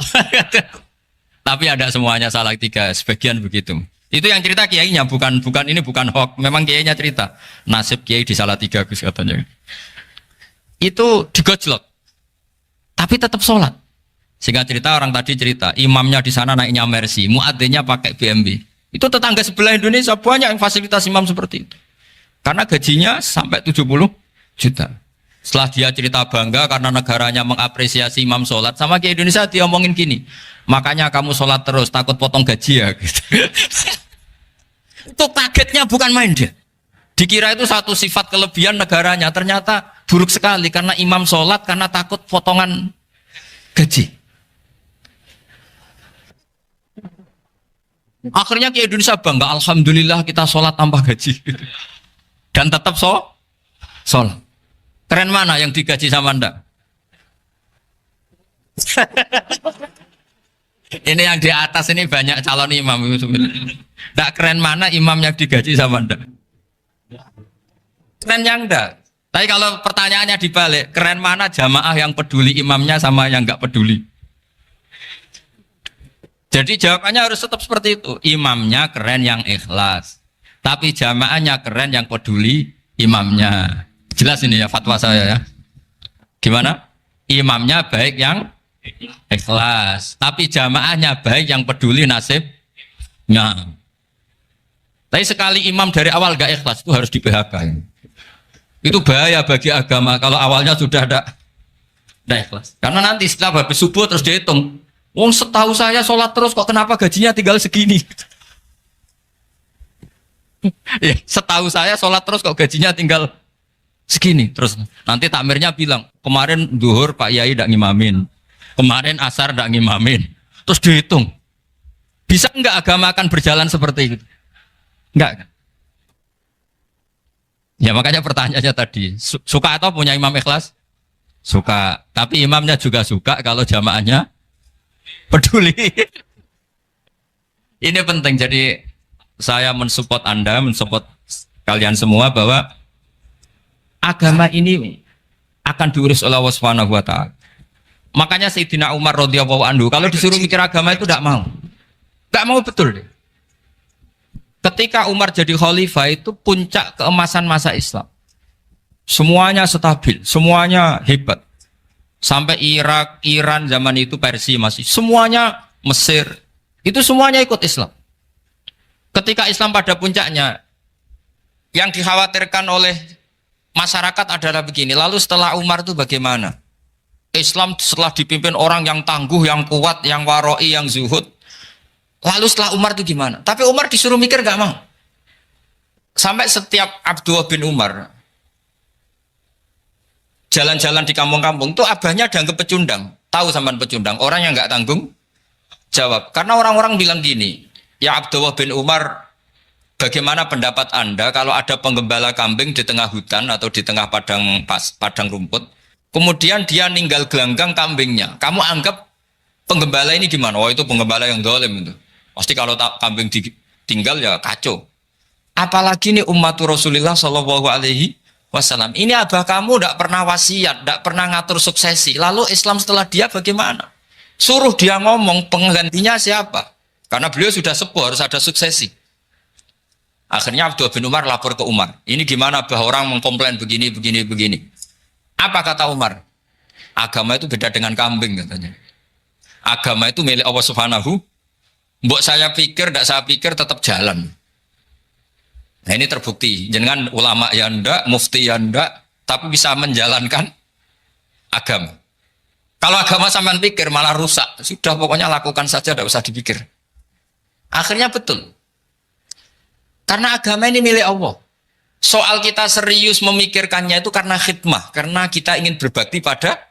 Tapi ada semuanya Salatiga, sebagian begitu. Itu yang cerita kiainya, bukan ini bukan hoax. Memang kiainya cerita. Nasib kiai di Salatiga Gus katanya. Itu digojlok. Tapi tetap sholat. Sehingga cerita orang tadi cerita, imamnya di sana naiknya Mercy, muadzinnya pakai BMW. Itu tetangga sebelah Indonesia banyak yang fasilitas imam seperti itu. Karena gajinya sampai 70 juta. Setelah dia cerita bangga karena negaranya mengapresiasi imam sholat, sama kiai Indonesia dia omongin gini, makanya kamu sholat terus, takut potong gaji ya. Gitu. Itu kagetnya bukan main dia. Dikira itu satu sifat kelebihan negaranya, ternyata buruk sekali karena imam sholat karena takut potongan gaji. Akhirnya kiai Indonesia bangga, alhamdulillah kita sholat tambah gaji. Dan tetap sholat. Keren mana yang digaji sama Anda? Ini yang di atas ini banyak calon imam. Tidak keren mana imam yang digaji sama Anda? Keren yang enggak. Tapi kalau pertanyaannya dibalik, keren mana jamaah yang peduli imamnya sama yang enggak peduli? Jadi jawabannya harus tetap seperti itu. Imamnya keren yang ikhlas. Tapi jamaahnya keren yang peduli imamnya. Jelas ini ya fatwa saya ya. Gimana? Imamnya baik yang ikhlas, tapi jamaahnya baik yang peduli nasibnya. Tapi sekali imam dari awal gak ikhlas itu harus di PHK. Itu bahaya bagi agama kalau awalnya sudah ada ikhlas. Karena nanti setelah habis subuh terus dihitung. Wong setahu saya sholat terus kok kenapa gajinya tinggal segini? Ya, setahu saya sholat terus kok gajinya tinggal segini. Terus nanti takmirnya bilang, kemarin duhur Pak Yai tidak ngimamin, kemarin asar tidak ngimamin. Terus dihitung, bisa enggak agama akan berjalan seperti itu? Enggak kan? Ya makanya pertanyaannya tadi, suka atau punya imam ikhlas? Suka. Tapi imamnya juga suka kalau jamaahnya peduli. Ini penting. Jadi saya mensupport Anda, mensupport kalian semua bahwa agama ini akan diurus oleh Allah Subhanahu wa taala. Makanya Sayyidina Umar radhiyallahu anhu kalau disuruh mikir agama itu tidak mau. Tidak mau betul deh. Ketika Umar jadi khalifah itu puncak keemasan masa Islam. Semuanya stabil, semuanya hebat. Sampai Irak, Iran zaman itu Persia masih. Semuanya Mesir. Itu semuanya ikut Islam. Ketika Islam pada puncaknya, yang dikhawatirkan oleh masyarakat adalah begini. Lalu setelah Umar itu bagaimana? Islam setelah dipimpin orang yang tangguh, yang kuat, yang waroi, yang zuhud. Lalu setelah Umar itu gimana? Tapi Umar disuruh mikir gak mau. Sampai setiap Abdullah bin Umar jalan-jalan di kampung-kampung itu abahnya dianggap pecundang. Tahu sampean pecundang? Orang yang gak tanggung jawab. Karena orang-orang bilang gini, ya Abdullah bin Umar, bagaimana pendapat Anda kalau ada penggembala kambing di tengah hutan atau di tengah padang rumput, kemudian dia ninggal gelanggang kambingnya. Kamu anggap penggembala ini gimana? Oh itu penggembala yang dolim itu. Pasti kalau kambing ditinggal ya kacau. Apalagi ini umatur Rasulullah Shallallahu Alaihi Wasallam. Ini abah kamu tidak pernah wasiat, tidak pernah ngatur suksesi. Lalu Islam setelah dia bagaimana? Suruh dia ngomong penggantinya siapa? Karena beliau sudah sepuh harus ada suksesi. Akhirnya Abdullah bin Umar lapor ke Umar. Ini gimana abah orang mengkomplain begini. Apa kata Umar? Agama itu beda dengan kambing katanya. Agama itu milik Allah Subhanahu. Mbok saya pikir, tidak saya pikir tetap jalan. Nah ini terbukti. Jangan ulama ya ndak, mufti ya ndak, tapi bisa menjalankan agama. Kalau agama sampean pikir malah rusak. Sudah pokoknya lakukan saja, tidak usah dipikir. Akhirnya betul. Karena agama ini milik Allah. Soal kita serius memikirkannya itu karena khidmah, karena kita ingin berbakti pada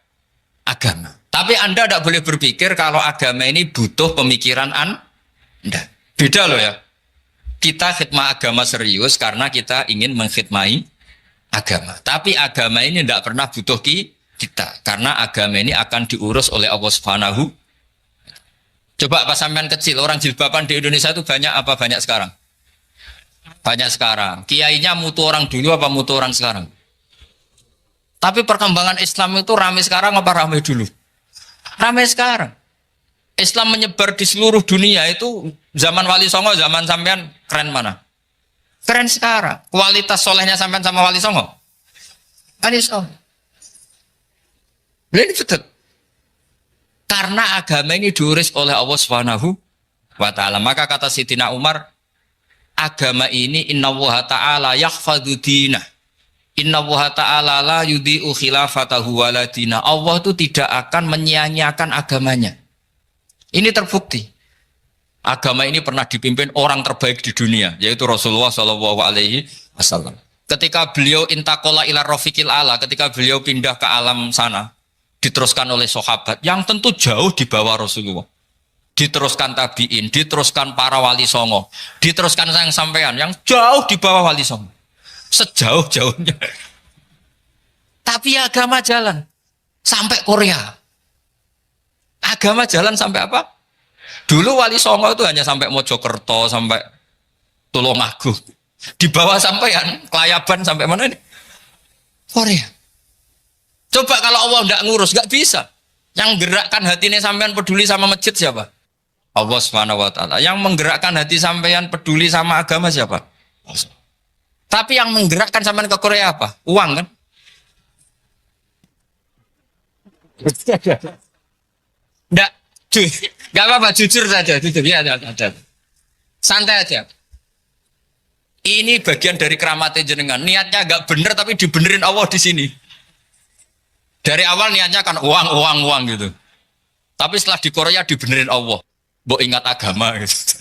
agama. Tapi Anda tidak boleh berpikir kalau agama ini butuh pemikiran Anda. Beda loh ya. Kita khidmah agama serius karena kita ingin mengkhidmai agama. Tapi agama ini tidak pernah butuh kita. Karena agama ini akan diurus oleh Allah Subhanahu. Coba pas sampean kecil, orang jilbaban di Indonesia itu banyak apa banyak sekarang? Banyak sekarang. Kiainya mutu orang dulu apa mutu orang sekarang? Tapi perkembangan Islam itu ramai sekarang apa ramai dulu? Ramai sekarang. Islam menyebar di seluruh dunia itu zaman Wali Songo, zaman sampean keren mana? Keren sekarang. Kualitas solehnya sampean sama Wali Songo? Wali Songo. Ini betul. Karena agama ini diurus oleh Allah Subhanahu wa taala. Maka kata Sayyidina Umar, agama ini innallaha ta'ala yahfadzu dinah. Innallaha ta'ala la yudhi'u khilafatahu wala dinah. Allah itu tidak akan menyia-nyiakan agamanya. Ini terbukti. Agama ini pernah dipimpin orang terbaik di dunia, yaitu Rasulullah Shallallahu Alaihi Wasallam. Ketika beliau intakola ila rofiqil ala, ketika beliau pindah ke alam sana, diteruskan oleh sahabat yang tentu jauh di bawah Rasulullah. Diteruskan tabiin, diteruskan para wali songo, diteruskan sayang sampean yang jauh di bawah wali songo, sejauh-jauhnya. Tapi agama jalan sampai Korea. Agama jalan sampai apa? Dulu wali songo itu hanya sampai Mojokerto, sampai Tulungagung. Di bawah sampean, Kelayaban sampai mana ini? Korea. Coba kalau Allah tidak ngurus, nggak bisa. Yang gerakkan hatinya sampean peduli sama masjid siapa? Allah Subhanahu wa taala. Yang menggerakkan hati sampean peduli sama agama siapa? Tapi yang menggerakkan sampean ke Korea apa? Uang kan? Enggak, enggak apa-apa, jujur saja, jujur ya, ada. Santai aja. Ini bagian dari keramatnya jenengan. Niatnya agak bener tapi dibenerin Allah di sini. Dari awal niatnya kan uang gitu. Tapi setelah di Korea dibenerin Allah. Mbok ingat agama gitu.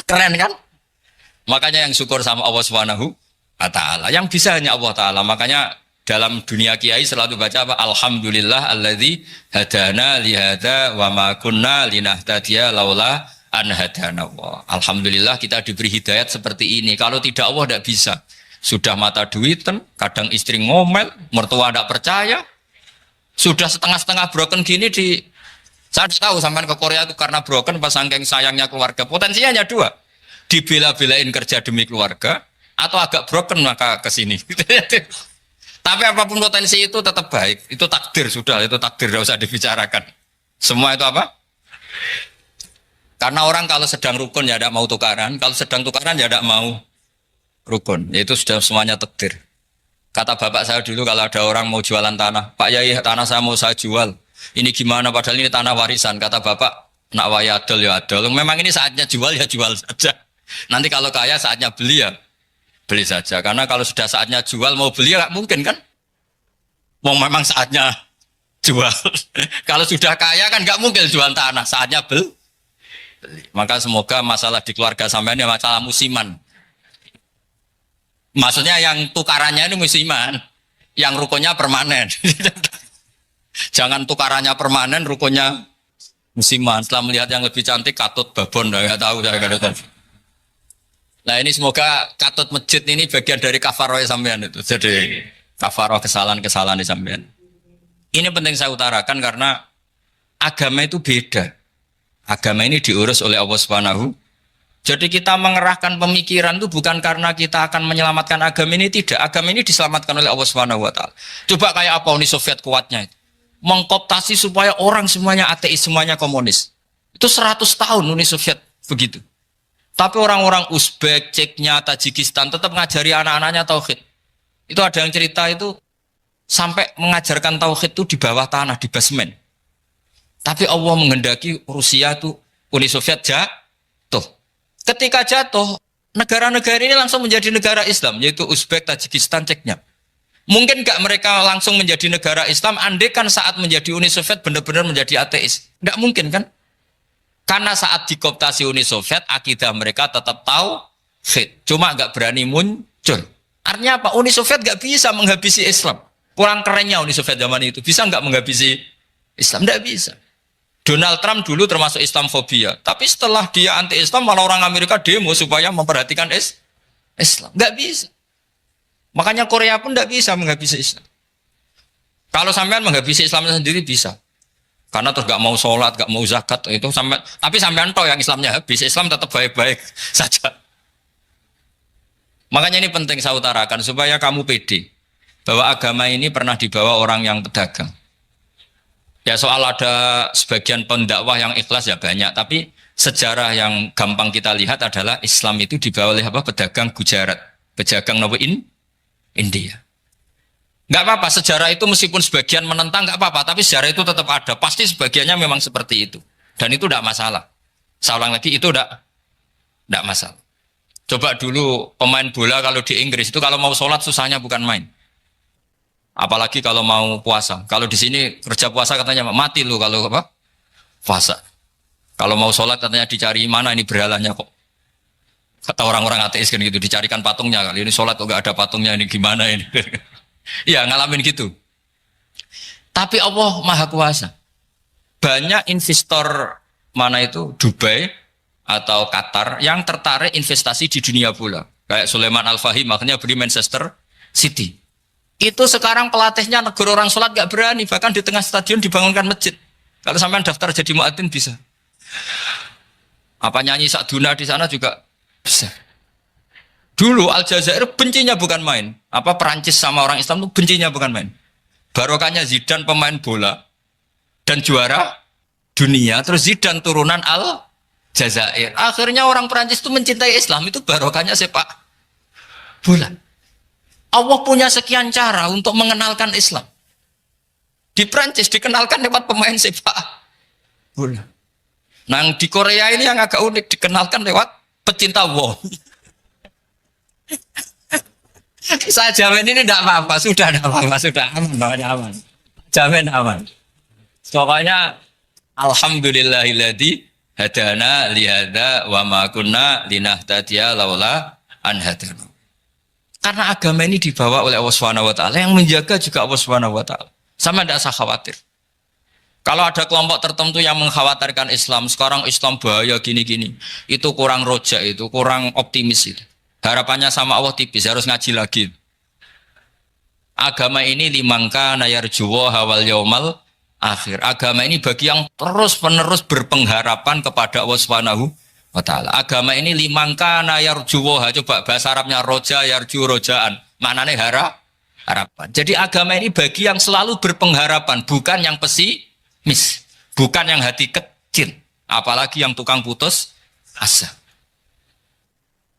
Keren kan? Makanya yang syukur sama Allah Subhanahu wa taala. Yang bisa hanya Allah taala. Makanya dalam dunia kiai selalu baca apa? Alhamdulillah alladzi hadana li hadza wa ma kunna linahtadiya laula an hadana Allah. Alhamdulillah kita diberi hidayat seperti ini. Kalau tidak Allah tidak bisa. Sudah mata duitan, kadang istri ngomel, mertua tidak percaya. Sudah setengah-setengah broken gini saya tahu sampai ke Korea itu karena broken pas saking sayangnya keluarga. Potensinya hanya dua. Dibela-belain kerja demi keluarga atau agak broken maka ke sini. Tapi apapun potensi itu tetap baik. Itu takdir sudah, itu takdir tidak usah dibicarakan. Semua itu apa? Karena orang kalau sedang rukun ya tidak mau tukaran, kalau sedang tukaran ya tidak mau rukun. Itu sudah semuanya takdir. Kata bapak saya dulu kalau ada orang mau jualan tanah, Pak Yai tanah saya mau saya jual. Ini gimana padahal ini tanah warisan. Kata bapak, nak waya adol ya adol. Memang ini saatnya jual ya jual saja. Nanti kalau kaya saatnya beli ya beli saja. Karena kalau sudah saatnya jual mau beli ya nggak mungkin kan? Mau memang saatnya jual. Kalau sudah kaya kan nggak mungkin jual tanah. Saatnya beli. Maka semoga masalah di keluarga sampean ya masalah musiman. Maksudnya yang tukarannya ini musiman, yang rukunnya permanen. Jangan tukarannya permanen, rukunnya musiman. Setelah melihat yang lebih cantik, katut babon, nggak tahu saya nggak tahu. Nah ini semoga katut masjid ini bagian dari kafaroh sampean itu. Jadi kafaroh kesalahan-kesalahan di sampean. Ini penting saya utarakan karena agama itu beda. Agama ini diurus oleh Allah Subhanahu. Jadi kita mengerahkan pemikiran itu bukan karena kita akan menyelamatkan agama ini, tidak. Agama ini diselamatkan oleh Allah Subhanahu wa taala. Coba kayak apa Uni Soviet kuatnya itu. Mengkooptasi supaya orang semuanya ateis, semuanya komunis. Itu 100 tahun Uni Soviet begitu. Tapi orang-orang Uzbek, Ceknya, Tajikistan tetap ngajari anak-anaknya tauhid. Itu ada yang cerita itu sampai mengajarkan tauhid itu di bawah tanah, di basement. Tapi Allah menghendaki Rusia itu Uni Soviet jatuh. Ketika jatuh, negara-negara ini langsung menjadi negara Islam, yaitu Uzbek, Tajikistan, Ceknya. Mungkin nggak mereka langsung menjadi negara Islam, andai kan saat menjadi Uni Soviet benar-benar menjadi ateis. Nggak mungkin kan? Karena saat dikooptasi Uni Soviet, akidah mereka tetap tauhid. Cuma nggak berani muncul. Artinya apa? Uni Soviet nggak bisa menghabisi Islam. Kurang kerennya Uni Soviet zaman itu. Bisa nggak menghabisi Islam? Nggak bisa. Donald Trump dulu termasuk Islamfobia, tapi setelah dia anti-Islam malah orang Amerika demo supaya memperhatikan Islam. Nggak bisa. Makanya Korea pun nggak bisa menghabisi Islam. Kalau sampean menghabisi Islam sendiri bisa, karena terus nggak mau sholat, nggak mau zakat itu sampai. Tapi sampean tahu yang Islamnya habis, Islam tetap baik-baik saja. Makanya ini penting saya utarakan supaya kamu pede bahwa agama ini pernah dibawa orang yang pedagang. Ya soal ada sebagian pendakwah yang ikhlas ya banyak, tapi sejarah yang gampang kita lihat adalah Islam itu dibawa oleh apa? Pedagang Gujarat, pedagang India. Nggak apa-apa, sejarah itu meskipun sebagian menentang nggak apa-apa, tapi sejarah itu tetap ada. Pasti sebagiannya memang seperti itu, dan itu tidak masalah. Saya ulang lagi, itu tidak masalah. Coba dulu pemain bola kalau di Inggris itu kalau mau sholat susahnya bukan main. Apalagi kalau mau puasa. Kalau di sini kerja puasa katanya mati lu kalau apa? Puasa. Kalau mau sholat katanya dicari mana ini berhalanya kok. Kata orang-orang ateis kan gitu, dicarikan patungnya kali ini sholat kok gak ada patungnya ini gimana ini. Ya ngalamin gitu. Tapi Allah Maha Kuasa. Banyak investor mana itu Dubai atau Qatar yang tertarik investasi di dunia bola. Kayak Sulaiman Al-Fahim makanya beli Manchester City. Itu sekarang pelatihnya negara orang sholat gak berani, bahkan di tengah stadion dibangunkan masjid. Kalau sampean daftar jadi muadzin bisa. Apa nyanyi Sakduna di sana juga bisa. Dulu Aljazair bencinya bukan main. Apa Perancis sama orang Islam itu bencinya bukan main. Barokahnya Zidane pemain bola dan juara dunia, terus Zidane turunan Aljazair. Akhirnya orang Perancis itu mencintai Islam, itu barokahnya sepak bola. Allah punya sekian cara untuk mengenalkan Islam. Di Prancis dikenalkan lewat pemain sepak bola. Nah di Korea ini yang agak unik, dikenalkan lewat pecinta wong. Saya jamin ini tidak apa-apa, sudah tidak apa-apa, sudah aman. Jamin aman. Pokoknya alhamdulillahilladzi hadana lihada wa ma kunna linahtadiya laula an hadana. Karena agama ini dibawa oleh Allah Subhanahu wa taala, yang menjaga juga Allah Subhanahu wa taala. Sama tidak usah khawatir. Kalau ada kelompok tertentu yang mengkhawatirkan Islam, sekarang Islam bahaya gini-gini, itu kurang roja, itu kurang optimis itu. Harapannya sama Allah tipis, harus ngaji lagi. Agama ini limangka nayarjuwa hawal yaumal akhir. Agama ini bagi yang terus-menerus berpengharapan kepada Allah Subhanahu wa taala. Agama ini limangka nayarjuwa, coba bahasa Arabnya roja yarju rojaan. Maknanya harapan. Jadi agama ini bagi yang selalu berpengharapan, bukan yang pesimis, bukan yang hati kecil, apalagi yang tukang putus asa.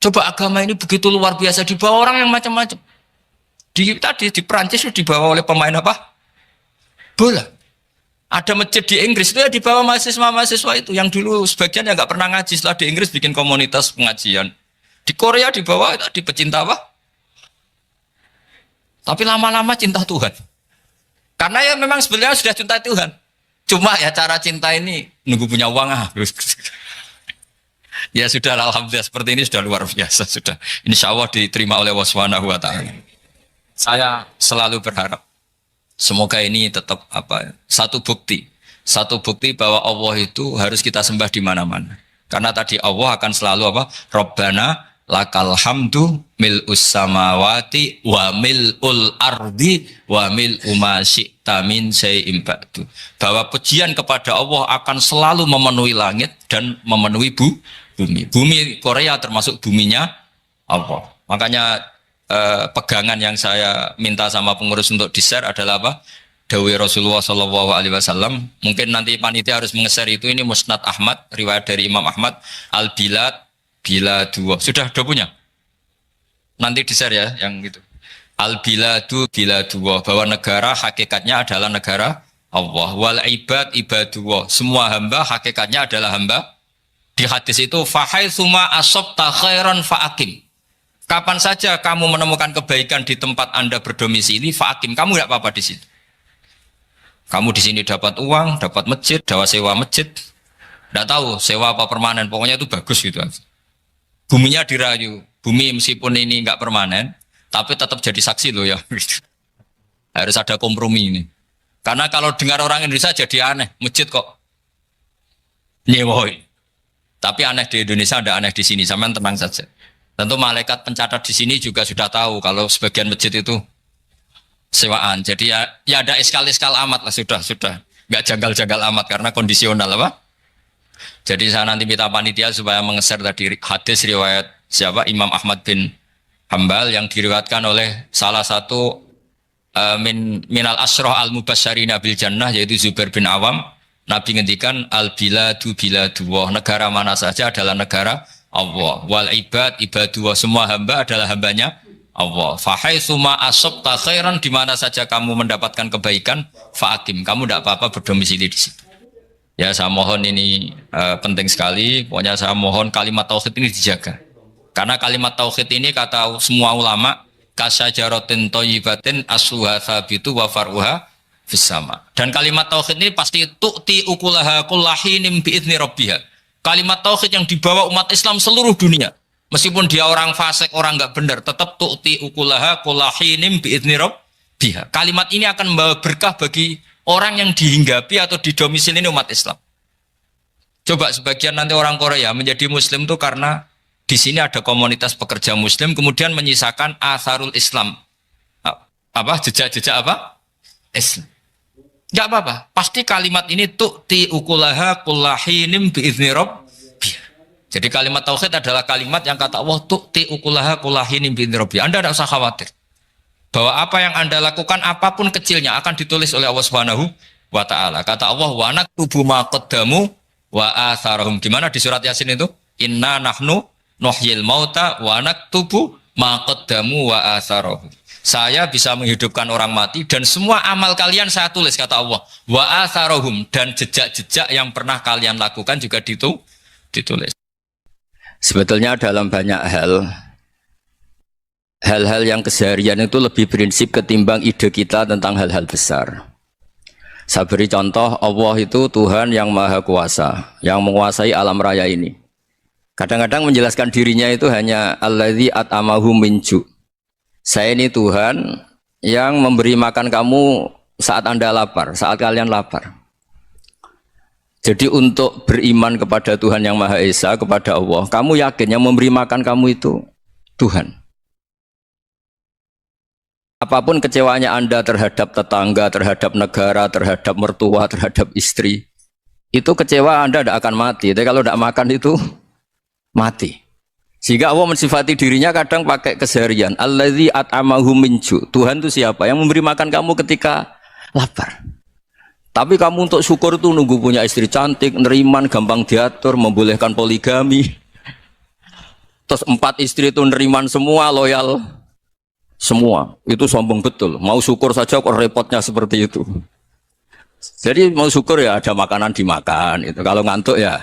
Coba agama ini begitu luar biasa, dibawa orang yang macam-macam. Tadi di Perancis dibawa oleh pemain apa? Bola. Ada masjid di Inggris itu ya dibawa mahasiswa-mahasiswa itu yang dulu sebagian yang nggak pernah ngaji, setelah di Inggris bikin komunitas pengajian. Di Korea dibawa di pecinta apa? Tapi lama-lama cinta Tuhan. Karena ya memang sebenarnya sudah cinta Tuhan. Cuma ya cara cinta ini nunggu punya uang Ya sudah, alhamdulillah seperti ini sudah luar biasa sudah. Insya Allah diterima oleh Allah Subhanahu wa taala. Saya selalu berharap semoga ini tetap satu bukti bahwa Allah itu harus kita sembah di mana-mana. Karena tadi Allah akan selalu Rabbana lakal hamdu mil'us samawati wa mil'ul ardi wa mil'u ma syi'ta min syai'in ba'du. Bahwa pujian kepada Allah akan selalu memenuhi langit dan memenuhi bumi. Bumi Korea termasuk buminya Allah. Makanya pegangan yang saya minta sama pengurus untuk di-share adalah Dawai Rasulullah Shallallahu Alaihi Wasallam. Mungkin nanti panitia harus menge-share itu. Ini Musnad Ahmad, riwayat dari Imam Ahmad. Al-Bilad bila dua. Sudah punya? Nanti di-share ya yang gitu. Al-biladu bila dua. Bahwa negara hakikatnya adalah negara Allah. Wal ibad ibadullah. Semua hamba hakikatnya adalah hamba. Di hadis itu fahaitsuma asabta khairan fa'akim. Kapan saja kamu menemukan kebaikan di tempat Anda berdomisili, fa'akim. Kamu enggak apa-apa di situ. Kamu di sini dapat uang, dapat masjid, dapat sewa masjid. Enggak tahu sewa apa permanen, pokoknya itu bagus gitu. Buminya dirayu, bumi meskipun ini enggak permanen, tapi tetap jadi saksi loh ya. Harus ada kompromi ini. Karena kalau dengar orang Indonesia jadi aneh, masjid kok nyewoi. Tapi aneh di Indonesia, ada aneh di sini, sampean tenang saja. Tentu malaikat pencatat di sini juga sudah tahu kalau sebagian masjid itu sewaan. Jadi ya ada iskal-iskal amat lah, sudah. Enggak janggal-janggal amat karena kondisional Jadi saya nanti minta panitia supaya menge-share tadi hadis riwayat siapa? Imam Ahmad bin Hambal yang diriwayatkan oleh salah satu minal asroh al-mubasyarina bil jannah, yaitu Zubair bin Awam. Nabi ngendikan al-biladu biladullah, negara mana saja adalah negara Allah. Wal ibad ibadullah, semua hamba adalah hambanya Allah. Fahaitsuma asabta khairan, di mana saja kamu mendapatkan kebaikan, fa'akim, kamu tidak apa-apa berdomisili di situ. Ya saya mohon ini penting sekali. Pokoknya saya mohon kalimat tauhid ini dijaga. Karena kalimat tauhid ini kata semua ulama kasyajaratin thayyibatin asluha tsabitu wa far'uha fis sama. Dan kalimat tauhid ini pasti tu'ti ukulaha kullahinim bi'izni rabbiha. Kalimat tauhid yang dibawa umat Islam seluruh dunia. Meskipun dia orang fasik, orang enggak benar, tetap tu'ti ukulaha kullahinim bi'izni rabbiha. Kalimat ini akan membawa berkah bagi orang yang dihinggapi atau didomisili ini umat Islam. Coba sebagian nanti orang Korea menjadi Muslim itu karena di sini ada komunitas pekerja Muslim, kemudian menyisakan atharul Islam, jejak-jejak Islam. Enggak apa-apa. Pasti kalimat ini tu'ti ukulaha kullahinim bi'izni rabbiha. Jadi kalimat tauhid adalah kalimat yang kata Allah tu'ti ukulaha kullahinim bi'izni rabbiha. Anda tidak usah khawatir bahwa apa yang Anda lakukan apapun kecilnya akan ditulis oleh Allah Subhanahu wa taala. Kata Allah wa naktubu ma qaddamu wa atharahum. Di mana di surat Yasin itu? Inna nahnu nuhyil mauta wa naktubu ma qaddamu wa atharahum. Saya bisa menghidupkan orang mati dan semua amal kalian saya tulis, kata Allah. Wa atharahum, dan jejak-jejak yang pernah kalian lakukan juga ditulis. Sebetulnya dalam banyak hal-hal yang keseharian itu lebih prinsip ketimbang ide kita tentang hal-hal besar. Saya beri contoh, Allah itu Tuhan yang maha kuasa, yang menguasai alam raya ini. Kadang-kadang menjelaskan dirinya itu hanya alladzi at'amahum min ju'. Saya ini Tuhan yang memberi makan kamu saat Anda lapar, saat kalian lapar. Jadi untuk beriman kepada Tuhan yang Maha Esa, kepada Allah, kamu yakin yang memberi makan kamu itu Tuhan. Apapun kecewanya Anda terhadap tetangga, terhadap negara, terhadap mertua, terhadap istri, itu kecewa Anda tidak akan mati. Tapi kalau tidak makan itu mati. Sehingga Allah mensifati dirinya kadang pakai keseharian. Alladzi at'amahum min ju'. Tuhan itu siapa? Yang memberi makan kamu ketika lapar. Tapi kamu untuk syukur itu nunggu punya istri cantik, neriman, gampang diatur, membolehkan poligami. Terus 4 istri itu neriman semua, loyal semua. Itu sombong betul. Mau syukur saja kok repotnya seperti itu. Jadi mau syukur ya ada makanan dimakan. Itu kalau ngantuk ya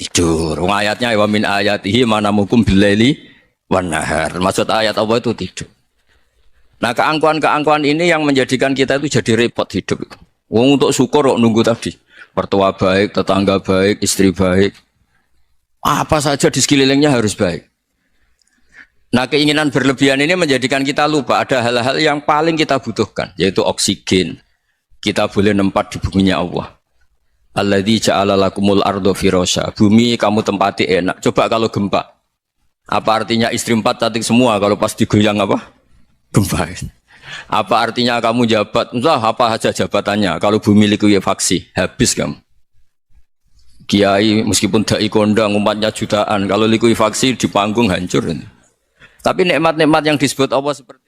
tidur. Ayatnya wa min ayatihi manamukum billaili wan nahar. Maksud ayat Allah itu tidur. Nah, keangkuhan-keangkuhan ini yang menjadikan kita itu jadi repot hidup. Wong untuk syukur kok nunggu tadi. Mertua baik, tetangga baik, istri baik. Apa saja di sekelilingnya harus baik. Nah, keinginan berlebihan ini menjadikan kita lupa ada hal-hal yang paling kita butuhkan, yaitu oksigen. Kita boleh nempat di buminya Allah. Alladzi ja'ala lakumul ardo firasya. Bumi kamu tempati enak. Coba kalau gempa. Apa artinya istri 4 cantik semua kalau pas digoyang apa? Gempa. Apa artinya kamu jabat? Entah apa saja jabatannya. Kalau bumi likuifaksi, habis kamu. Kiai meskipun dai kondang umatnya jutaan, kalau likuifaksi di panggung hancur. Tapi nikmat-nikmat yang disebut Allah seperti